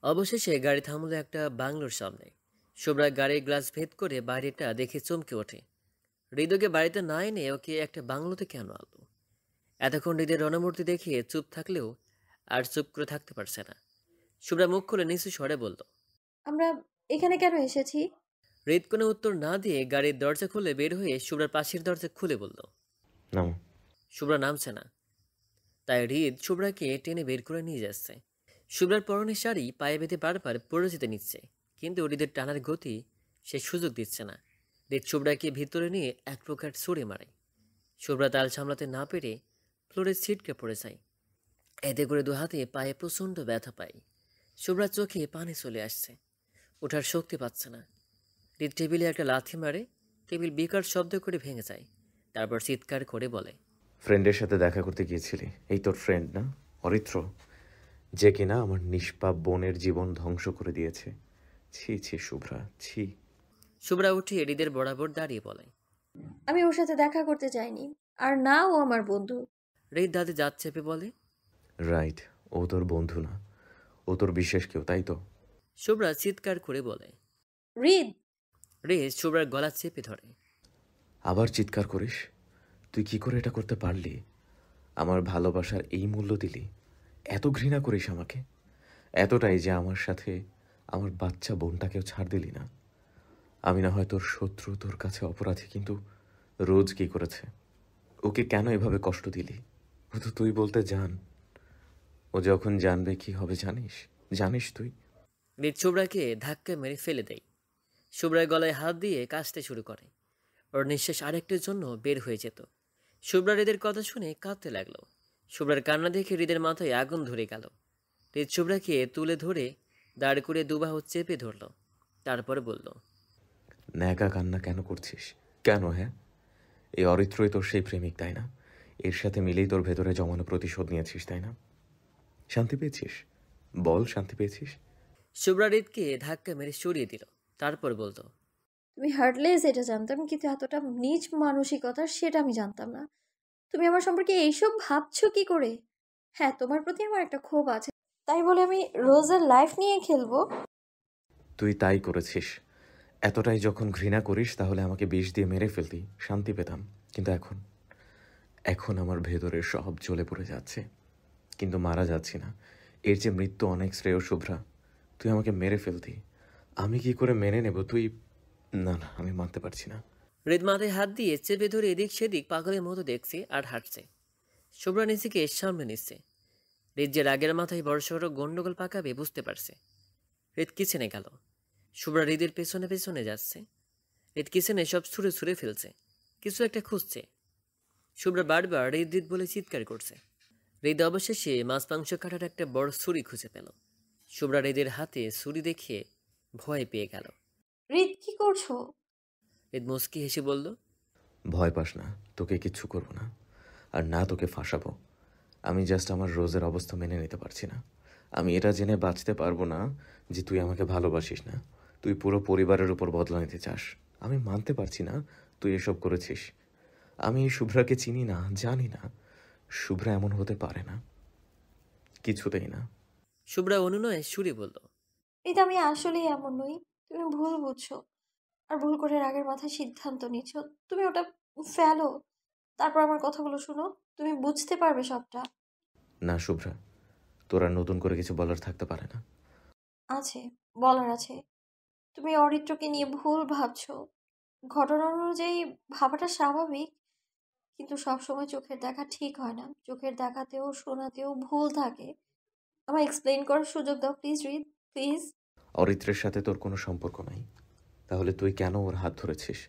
অবশেষে গাড়ি থামলো একটা বাংলোর সামনে। শুভ্রা গাড়ির গ্লাস ভেদ করে বাইরেটা দেখে চমকে ওঠে। হৃদয়কে বাড়িতে না এনে ওকে একটা বাংলোতে কেন আনলো? এতক্ষণ হৃদের রণমূর্তি দেখিয়ে চুপ থাকলেও আর চুপ করে থাকতে পারছে না। শুভ্রা মুখ খুলে নিচু স্বরে বলল, আমরা এখানে কেন এসেছি? হৃদ কোনো উত্তর না দিয়ে গাড়ির দরজা খুলে বের হয়ে শুভ্রার পাশের দরজা খুলে বলল। নামো। শুভ্রা নামছে না, তাই হৃদ শুভ্রাকে টেনে বের করে নিয়ে যাচ্ছে। শুভ্রার পরনের শাড়ি পায়ে বেঁধে বারবার পড়ে যেতে নিচ্ছে, কিন্তু হৃদের টানার গতি সে সুযোগ দিচ্ছে না। হৃদ শুভ্রাকে ভিতরে নিয়ে এক প্রকার ছুঁড়ে মারে। শুভ্রা তাল সামলাতে না পেরে ফ্লোরে ছিটকে পড়ে যায়। এতে করে দু হাতে পায়ে প্রচণ্ড ব্যথা পায়। শুভ্রার চোখে পানি চলে আসছে, ওঠার শক্তি পাচ্ছে না। হৃদ টেবিলে একটা লাথি মারে, টেবিল বিকট শব্দ করে ভেঙে যায়। তারপর চিৎকার করে বলে, ফ্রেন্ডের সাথে দেখা করতে গিয়েছিলি, এই তোর ফ্রেন্ড না অরিত্র, যে কিনা আমার নিষ্পাপ বোনের জীবন ধ্বংস করে দিয়েছে। ছি ছি শুভ্রা, ছি। শুভ্রা উঠে হৃদের বরাবর দাঁড়িয়ে বলে, আমি ওর সাথে দেখা করতে যাইনি, আর না ও আমার বন্ধু। হৃদ দাঁতে দাঁত চেপে বলে, রাইট, ও তোর বন্ধু না, ও তোর বিশেষ কেউ, তাই তো? শুভ্রা চিৎকার করে বলে। হৃদ! হৃদ শুভ্রার গলা চেপে ধরে। আবার চিৎকার করিস? তুই কি করে এটা করতে পারলি? আমার ভালোবাসার এই মূল্য দিলি? এত ঘৃণা করিস আমাকে? এতটাই যে আমার সাথে আমার বাচ্চা বোনটাকেও ছাড় দিলি না? আমি না হয় তোর শত্রু, তোর কাছে অপরাধী, কিন্তু রোজ কি করেছে? ওকে কেন এভাবে কষ্ট দিলি? ও তো তুই বলতে জান। ও যখন জানবে কি হবে জানিস? জানিস তুই? হৃদ শুভ্রাকে ধাক্কা মেরে ফেলে দেয়। শুভ্রার গলায় হাত দিয়ে কাশতে শুরু করে। ওর নিঃশ্বাস আরেকটির জন্য বের হয়ে যেত। শুভ্রা হৃদের কথা শুনে কাঁদতে লাগলো। শুভ্রার কান্না দেখে হৃদের মাথায় আগুন ধরে গেল। হৃদ শুভ্রাকে তুলে ধরে দাঁড় করে দুবাহু চেপে ধরল। তারপরে বলল, ন্যাকা কান্না কেন করছিস? কেন? হ্যাঁ, এই অরিত্রই তোর সেই প্রেমিক, তাই না? এর সাথে মিলেই তোর ভেতরে জমানো প্রতিশোধ নিয়েছিস, তাই না? শান্তি পেয়েছিস? বল, শান্তি পেয়েছিস? শুভ্রা হৃদকে ধাক্কা মেরে সরিয়ে দিল। তারপর বলতো, তুমি হার্টলেস এটা জানতাম, কিন্তু এতটা নিচ মানসিকতার সেটা আমি জানতাম না। তুমি আমার সম্পর্কে এইসব ভাবছো কি করে? হ্যাঁ, তোমার প্রতি আমার একটা ক্ষোভ আছে, তাই বলে আমি রোজের লাইফ নিয়ে খেলবো? তুই তাই করেছিস। এতটাই যখন ঘৃণা করিস তাহলে আমাকে বিষ দিয়ে মেরে ফেলতি, শান্তি পেতাম। কিন্তু এখন এখন আমার ভেতরে সব জ্বলে পড়ে যাচ্ছে, কিন্তু মারা যাচ্ছি না। এর যে মৃত্যু অনেক শ্রেয় শুভ্রা। তুই আমাকে মেরে ফেলতি, আমি কি করে মেনে নেব? তুই না না, আমি মানতে পারছি না। হৃদ মাথায় হাত দিয়ে চেপে ধরে এদিক সেদিক পাগলের মতো দেখছে আর হাঁটছে। শুভ্রা নিজেকে সামনে নিচ্ছে। হৃদ যে রাগের মাথায় বড়সড় গন্ডগোল পাকাবে বুঝতে পারছে। হৃদ কিচেনে গেল। শুভ্রা হৃদের পেছনে পেছনে যাচ্ছে। হৃদ কিচেনে সব ছুঁড়ে ছুঁড়ে ফেলছে, কিছু একটা খুঁজছে। শুভ্রা বারবার হৃদ হৃদ বলে চিৎকার করছে। হৃদ অবশেষে মাছ মাংস কাটার একটা বড় ছুরি খুঁজে পেল। শুভ্রা হৃদের হাতে ছুরি দেখে ভয় পেয়ে গেল। হৃদ, কি করছো? হৃদ মুচকি হেসে বলল, ভয় পাস না, তোকে কিচ্ছু করব না, আর না তোকে ফাঁসাবো। আমি জাস্ট আমার রোজের অবস্থা মেনে নিতে পারছি না। আমি এটা জেনে বাঁচতে পারবো না যে তুই আমাকে ভালোবাসিস না, তুই পুরো পরিবারের উপর বদলা নিতে চাস। আমি মানতে পারছি না তুই এসব করেছিস। আমি এই শুভ্রাকে চিনি না, জানি না। শুভ্রা এমন হতে পারে না, কিছুতেই না। শুভ্রা অনুনয়ে সুরে বলল, হৃদ, আমি আসলেই এমন নই। তুমি ভুল বুঝছো, আর ভুল করে রাগের মাথায় সিদ্ধান্ত নিচ্ছ। তুমি ওটা ফেলো, তারপর আমার কথাগুলো শুনো, তুমি বুঝতে পারবে সবটা। না শুভ্রা, তোর আর নতুন করে কিছু বলার থাকতে পারে না। আছে, বলার আছে। তুমি অরিত্রকে নিয়ে ভুল ভাবছো। ঘটনা অনুযায়ী ভাবাটা স্বাভাবিক, কিন্তু সবসময় চোখের দেখা ঠিক হয় না। চোখের দেখাতেও শোনাতেও ভুল থাকে। আমায় এক্সপ্লেইন করার সুযোগ দাও প্লিজ হৃদ, প্লিজ। অরিত্রের সাথে তোর কোনো সম্পর্ক নাই, তাহলে তুই কেন ওর হাত ধরেছিস?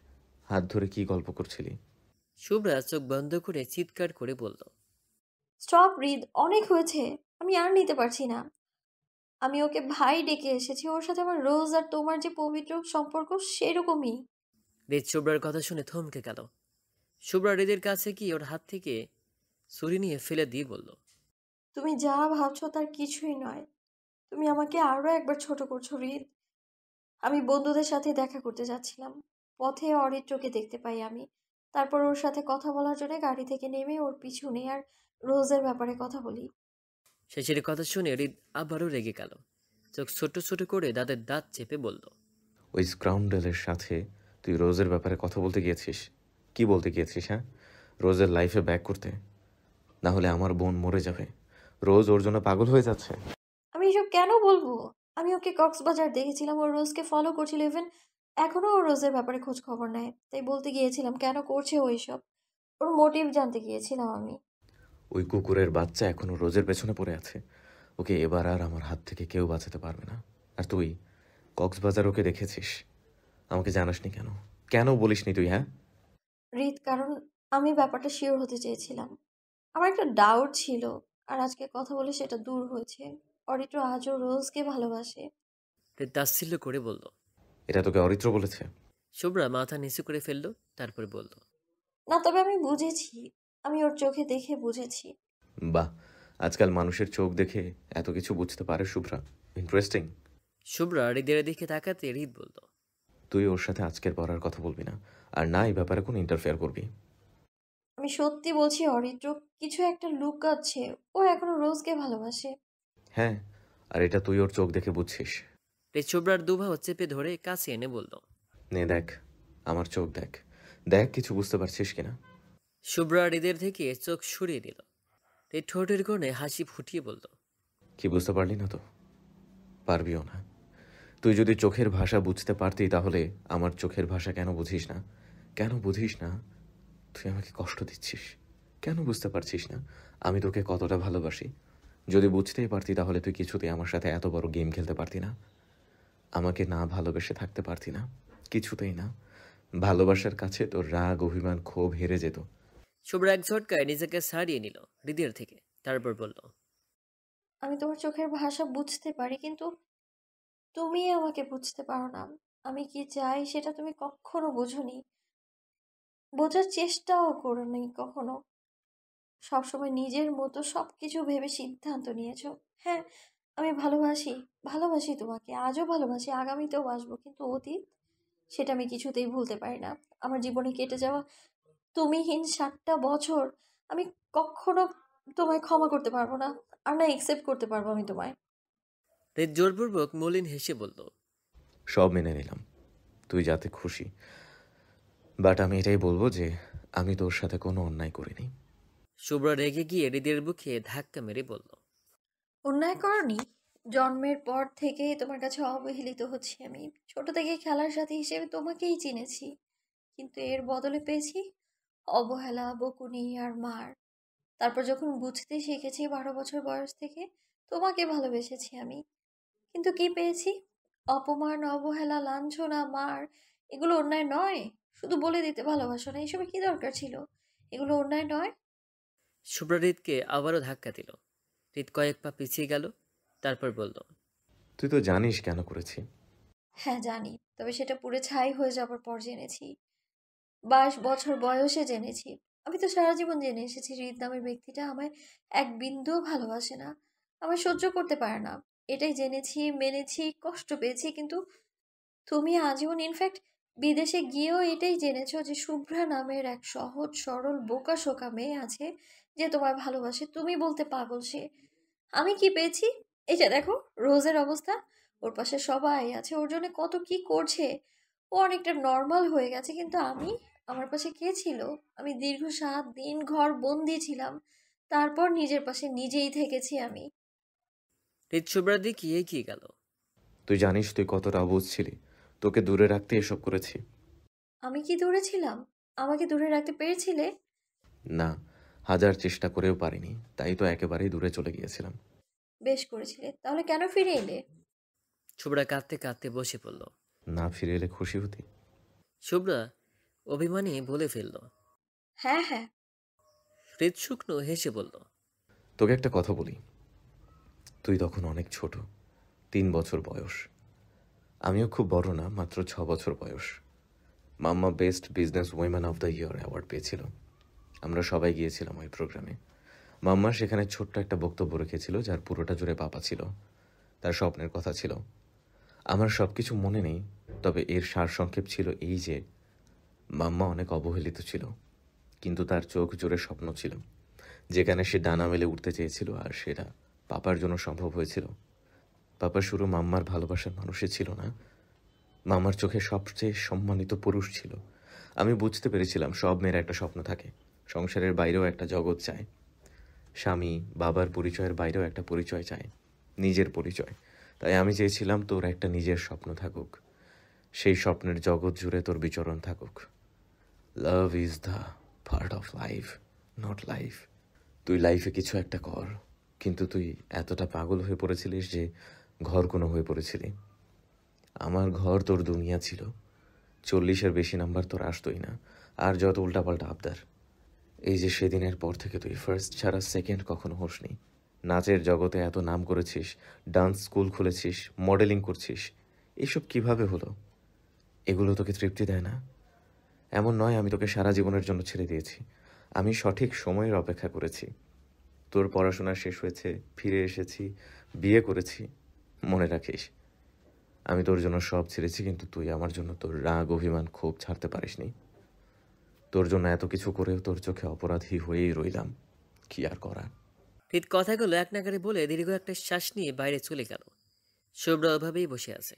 হাত ধরে কি গল্প করছিলি? শুভ্রা চোখ বন্ধ করে চিৎকার করে বলল, স্টপ হৃদ, অনেক হয়েছে। আমি আর নিতে পারছি না। আমি ওকে ভাই ডেকে এসেছি। ওর সাথে আমার রোজ আর তোমার যে পবিত্র সম্পর্ক সেরকমই। হৃদ শুভ্রার কথা শুনে থমকে গেল। শুভ্রা হৃদের কাছে গিয়ে ওর হাত থেকে ছুরি নিয়ে ফেলে দিয়ে বলল, তুমি যা ভাবছো তার কিছুই নয়। তুমি আমাকে আরো একবার ছোট করছো হৃদ। আমি বন্ধুদের সাথে দেখা করতে যাচ্ছিলাম, পথে অরিত্রকে দেখতে পাই আমি। তারপর ওর সাথে কথা বলার জন্য গাড়ি থেকে নেমে ওর পিছু নেই আর রোজের ব্যাপারে কথা বলি। শেষের কথা শুনে হৃদ আবারও রেগে গেল। চোখ ছোট ছোট করে দাঁতের দাঁত চেপে বলল, ওই স্ক্রাউন্ডেলের সাথে তুই রোজের ব্যাপারে কথা বলতে গিয়েছিস? কি বলতে গিয়েছিস? হ্যাঁ, রোজের লাইফে ব্যাক করতে? না হলে আমার বোন মরে যাবে। রোজ ওর জন্য পাগল হয়ে যাচ্ছে। আমি এসব কেন বলবো? আমি ওকে কক্সবাজার দেখেছিলাম, ওর রোজকে ফলো করছিল, ইভেন এখনো ও রোজের ব্যাপারে খোঁজ খবর নেয়। তাই বলতে গিয়েছিলাম কেন করছে ও এসব, ওর মোটিভ জানতে গিয়েছিলাম আমি। ওই কুকুরের বাচ্চা এখনো রোজের পেছনে পড়ে আছে। ওকে এবার আর আমার হাত থেকে কেউ বাঁচাতে পারবে না। আর তুই কক্সবাজার ওকে দেখেছিস, আমাকে জানাসনি কেন? কেন বলিসনি তুই? হ্যাঁ, রিত, কারণ আমি ব্যাপারটা শিওর হতে চেয়েছিলাম। আমার একটা ডাউট ছিল, আর আজকে কথা বলে সেটা দূর হয়েছে। অরিত্র আজও রোজকে ভালোবাসে। হৃদ তাচ্ছিল্য করে বলল। এটা তোকে অরিত্র বলেছে? শুভ্রা মাথা নিচু করে ফেলল, তারপর বলল, না, তবে আমি বুঝেছি, আমি ওর চোখে দেখে বুঝেছি। বাহ, আজকাল মানুষের চোখ দেখে এত কিছু বুঝতে পারে শুভ্রা। ইন্টারেস্টিং। শুভ্রা হৃদের দিকে তাকাতে হৃদ বলল, তুই ওর সাথে আজকের পর আর কথা বলবি না, আর না এই ব্যাপারে কোনো ইন্টারফেয়ার করবি। আমি সত্যি বলছি অরিত্র, কিছু একটা লুকাচ্ছে। ও এখনো রোজকে ভালোবাসে। হ্যাঁ, আর এটা তুই ওর চোখ দেখে বুঝছিস। হৃদ শুভ্রার দুবাহু চেপে ধরে কাছে এনে বলল, নে দেখ, আমার চোখ দেখ, দেখ কিছু বুঝতে পারছিস কিনা। শুভ্রা হৃদের থেকে চোখ সরিয়ে দিল। হৃদ ঠোঁটের কোণে হাসি ফুটিয়ে বলল, কি বুঝতে পারলি না তো? পারবিও না। তুই যদি চোখের ভাষা বুঝতে পারতি তাহলে আমার চোখের ভাষা কেন বুঝিস না? কেন বুঝিস না? তুই আমাকে কষ্ট দিচ্ছিস, কেন বুঝতে পারছিস না আমি তোকে কতটা ভালোবাসি? যদি বুঝতেই পারতি তাহলে তুই কিছুতেই আমার সাথে এত বড় গেম খেলতে পারতি না, আমাকে না ভালোবেসে থাকতে পারতি না, কিছুতেই না। ভালোবাসার কাছে তোর রাগ, অভিমান, ক্ষোভ হেরে যেত। শুভ্রা এক ঝটকায় নিজেকে ছাড়িয়ে নিল হৃদের থেকে, তারপর বলল, আমি তোমার চোখের ভাষা বুঝতে পারি, কিন্তু তুমি আমাকে বুঝতে পারো না। আমি কি চাই সেটা তুমি কখনো বোঝোনি, বোঝার চেষ্টাও করোনি কখনো। সবসময় নিজের মতো সবকিছু ভেবে সিদ্ধান্ত নিয়েছো। হ্যাঁ, আমি ভালোবাসি, ভালোবাসি তোমাকে, আজও ভালোবাসি, আগামীতেও বাসবো, কিন্তু অতীত, সেটা আমি কিছুতেই ভুলতে পারি না। আমার জীবনে কেটে যাওয়া তুমিহীন 7টা বছর আমি কখনো তোমায় ক্ষমা করতে পারবো না, আর না একসেপ্ট করতে পারবো আমি তোমায়। হৃদ জোরপূর্বক মলিন হেসে বলল, সব মেনে নিলাম, তুই যাতে খুশি, বাট আমি এটাই বলবো যে আমি তোর সাথে কোনো অন্যায় করিনি। শুভ্রা রেগে গিয়ে হৃদের বুকে ধাক্কা মেরে বলল, অন্যায় করনি। জন্মের পর থেকে তোমার কাছে অবহেলিত হচ্ছি আমি। ছোট থেকে খেলার সাথী হিসেবে তোমাকেই চিনেছি, কিন্তু এর বদলে পেয়েছি অবহেলা, বকুনি আর মার। তারপর যখন বুঝতে শিখেছি 12 বছর বয়স থেকে, তোমাকে ভালোবেসেছি আমি, কিন্তু কি পেয়েছি? অপমান, অবহেলা, লাঞ্ছনা, মার। এগুলো অন্যায় নয়? শুধু বলে দিতে ভালোবাসো না, এসবের কি দরকার ছিল? এগুলো অন্যায় নয়? শুভ্রা হৃদকে আবারও ধাক্কা দিল। হৃদ কয়েক পা পিছিয়ে গেল, তারপর বলল, তুই তো জানিস কেন করেছি। হ্যাঁ জানি, তবে সেটা পুড়ে ছাই হয়ে যাবার পর জেনেছি। 22 বছর বয়সে জেনেছি। আমি তো সারা জীবন জেনে এসেছি হৃদ নামের ব্যক্তিটা আমায় এক বিন্দুও ভালোবাসে না, আমায় সহ্য করতে পারে না। এটাই জেনেছি, মেনেছি, কষ্ট পেয়েছি, কিন্তু তুমি আজীবন, ইনফ্যাক্ট বিদেশে গিয়েও এটাই জেনেছো যে শুভ্রা নামের এক সহজ সরল বোকাশোকা মেয়ে আছে যে তোমায় ভালোবাসে। তুমি বলতে পাগল সে। আমি কি পেয়েছি? এই যে দেখো রোজের অবস্থা, ওর পাশে সবাই আছে, ওর জন্য কত কি করছে, ও অনেকটা নর্মাল হয়ে গেছে, কিন্তু আমি, আমার পাশে কে ছিল? আমি দীর্ঘ 7 দিন ঘর বন্দি ছিলাম, তারপর নিজের পাশে নিজেই থেকেছি আমি। হৃদ শুভ্রার দিকে এগিয়ে গেল। তুই জানিস তুই কতটা অবুঝ ছিলি, তোকে দূরে রাখতে এসব করেছি। আমি কি দূরে ছিলাম? আমাকে দূরে রাখতে পেরেছিলে? না, হাজার চেষ্টা করেও পারিনি, তাই তো একেবারেই দূরে চলে গিয়েছিলাম। বেশ করেছিলে, তাহলে কেন ফিরে এলে? শুভ্রা কাঁদতে কাঁদতে বসে পড়ল। না ফিরে এলে খুশি হতি। শুভ্রা অভিমানী বলে ফেলল। হ্যাঁ হ্যাঁ। হৃদ শুকনো হেসে বলল, তোকে একটা কথা বলি, তুই তখন অনেক ছোট, 3 বছর বয়স। আমিও খুব বড় না, মাত্র 6 বছর বয়স। Mamma best business women of the year award পেয়েছিল। আমরা সবাই গিয়েছিলাম ওই প্রোগ্রামে। মাম্মা সেখানে ছোট্ট একটা বক্তব্য রেখেছিল যার পুরোটা জুড়ে পাপা ছিল। তার স্বপ্নের কথা ছিল। আমার সব কিছু মনে নেই, তবে এর সারসংক্ষেপ ছিল এই যে মাম্মা অনেক অবহেলিত ছিল, কিন্তু তার চোখ জোরে স্বপ্ন ছিল, যেখানে সে ডানা মেলে উঠতে চেয়েছিল, আর সেটা পাপার জন্য সম্ভব হয়েছিল। পাপা শুরু মাম্মার ভালোবাসার মানুষই ছিল না, মামার চোখে সবচেয়ে সম্মানিত পুরুষ ছিল। আমি বুঝতে পেরেছিলাম সব মেয়ের একটা স্বপ্ন থাকে, সংসারের বাইরেও একটা জগৎ চায়, স্বামী বাবার পরিচয়ের বাইরেও একটা পরিচয় চায়, নিজের পরিচয়। তাই আমি চেয়েছিলাম তোর একটা নিজের স্বপ্ন থাকুক, সেই স্বপ্নের জগৎ জুড়ে তোর বিচরণ থাকুক। Love is the part of life, not life. তুই লাইফে কিছু একটা কর, কিন্তু তুই এতটা পাগল হয়ে পড়েছিলিস যে ঘর কোনো হয়ে পড়েছিলি। আমার ঘর তোর দুনিয়া ছিল, 40-এর বেশি নাম্বার তোর আসতোই না, আর যত উল্টাপাল্টা আবদার। এই যে সেদিনের পর থেকে তুই ফার্স্ট ছাড়া সেকেন্ড কখনো হোসনি। নাচের জগতে এত নাম করেছিস, ডান্স স্কুল খুলেছিস, মডেলিং করছিস, এসব কিভাবে হলো? এগুলো তোকে তৃপ্তি দেয় না? এমন নয় আমি তোকে সারা জীবনের জন্য ছেড়ে দিয়েছি, আমি সঠিক সময়ের অপেক্ষা করেছি। তোর পড়াশোনা শেষ হয়েছে, ফিরে এসেছি, বিয়ে করেছি। মনে রাখিস, আমি তোর জন্য সব ছেড়েছি, কিন্তু তুই আমার জন্য তোর রাগ অভিমান ক্ষোভ ছাড়তে পারিসনি। তোর জন্য এত কিছু করেও তোর চোখে অপরাধী হয়েই রইলাম, কি আর করা। হৃদ কথাগুলো এক নাগারে বলে দীর্ঘ একটা শ্বাস নিয়ে বাইরে চলে গেল। শুভ্রা ওভাবেই বসে আছে,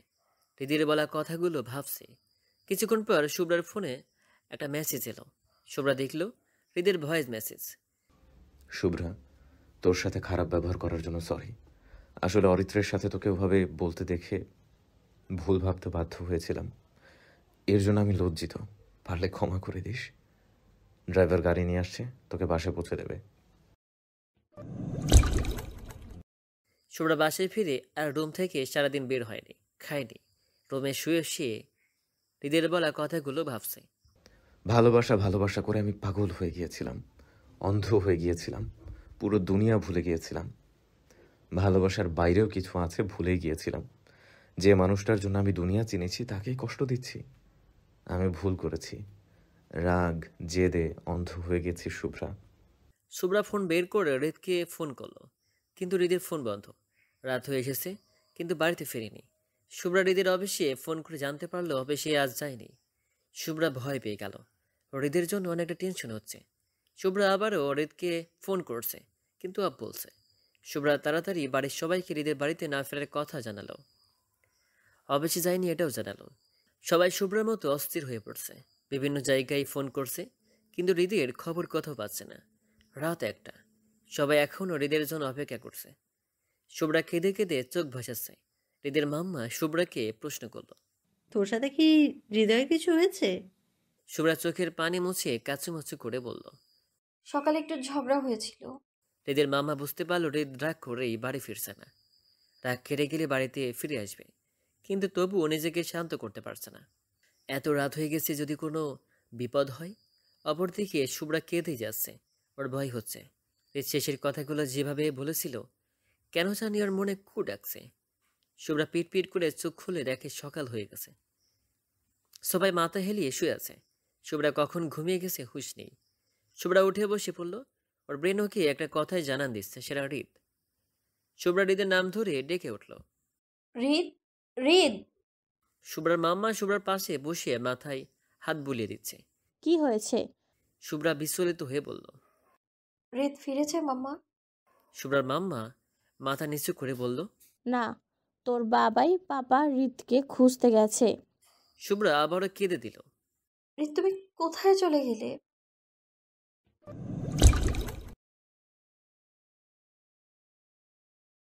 হৃদির বলা কথাগুলো ভাবছে। কিছুক্ষণ পর শুভ্রার ফোনে একটা মেসেজ এলো। শুভ্রা দেখল হৃদের ভয়েস মেসেজ। শুভ্রা, তোর সাথে খারাপ ব্যবহার করার জন্য সরি। আসলে অরিত্রের সাথে তোকে ওভাবে বলতে দেখে ভুল ভাবতে বাধ্য হয়েছিলাম, এর জন্য আমি লজ্জিত, পারলে ক্ষমা করে দিস। ড্রাইভার গাড়ি নিয়ে আসছে, তোকে বাসায় পৌঁছে দেবে। শুভ্রা বাসায় ফিরে আর রুম থেকে সারাদিন বের হয়নি, খায়নি। রুমে শুয়ে শুয়ে হৃদের বলা কথাগুলো ভাবছে। ভালোবাসা ভালোবাসা করে আমি পাগল হয়ে গিয়েছিলাম, অন্ধ হয়ে গিয়েছিলাম, পুরো দুনিয়া ভুলে গিয়েছিলাম। ভালোবাসার বাইরেও কিছু আছে ভুলে গিয়েছিলাম। যে মানুষটার জন্য আমি দুনিয়া চিনেছি তাকেই কষ্ট দিচ্ছি। আমি ভুল করেছি, রাগ জেদে অন্ধ হয়ে গেছি শুভ্রা। শুভ্রা ফোন বের করে হৃদকে ফোন করলো, কিন্তু হৃদের ফোন বন্ধ। রাত হয়ে এসেছে, কিন্তু বাড়িতে ফেরেনি। শুভ্রা হৃদের অফিসে ফোন করে জানতে পারলো অফিসে আজ যায়নি। শুভ্রা ভয় পেয়ে গেল, হৃদের জন্য অনেকটা টেনশন হচ্ছে। শুভ্রা আবারও হৃদকে ফোন করছে, কিন্তু আপ বলছে। শুভ্রা তাড়াতাড়ি বাড়ির সবাইকে হৃদের বাড়িতে না ফেরার কথা জানালো, অফিসে যায়নি এটাও জানালো। সবাই শুভ্রার মতো অস্থির হয়ে পড়ছে, বিভিন্ন জায়গায় ফোন করছে, কিন্তু হৃদের খবর কোথাও পাচ্ছে না। রাত 1টা, সবাই এখনও হৃদের জন্য অপেক্ষা করছে। শুভ্রা কেঁদে কেঁদে চোখ ভাসাচ্ছে। হৃদের মাম্মা শুভ্রাকে প্রশ্ন করলো, তোর সাথে কি হৃদয় কিছু হয়েছে? শুভ্রা চোখের পানি মুছে কাচুমাচু করে বলল, সকালে একটু ঝগড়া হয়েছিল। হৃদের মাম্মা বুঝতে পারলো হৃদ রাগ করেই বাড়ি ফিরছে না, রাগ কেটে গেলে বাড়িতে ফিরে আসবে, কিন্তু তবুও নিজেকে শান্ত করতে পারছে না। এত রাত হয়ে গেছে, যদি কোনো বিপদ হয়। অপরদিকে শুভ্রা কেঁদেই যাচ্ছে, ওর ভয় হচ্ছে। হৃদ শেষের কথাগুলো যেভাবে বলেছিল, কেন জানি ওর মনে কু ডাকছে। শুভ্রা পিট পিট করে চোখ খুলে দেখে সকাল হয়ে গেছে, সবাই মাথা হেলিয়ে শুয়ে আছে। শুভ্রা কখন ঘুমিয়ে গেছে হুঁশ নেই। শুভ্রা উঠে বসে পড়ল, ওর ব্রেন ওকে একটা কথাই জানান দিচ্ছে, সেটা হৃদ। শুভ্রা হৃদের নাম ধরে ডেকে উঠল, হৃদ, হৃদ। শুভ্রার মাম্মা শুভ্রার পাশে বসে মাথায় হাত বুলিয়ে দিচ্ছে। কি হয়েছে? শুভ্রা বিচলিত হয়ে বলল, হৃদ ফিরেছে মাম্মা। শুভ্রার মাম্মা মাথা নিচু করে বলল, না, তোর বাবাই পাপা হৃদকে খুঁজতে গেছে। শুভ্রা আবারও কেঁদে দিল। হৃদ তুমি কোথায় চলে গেলে?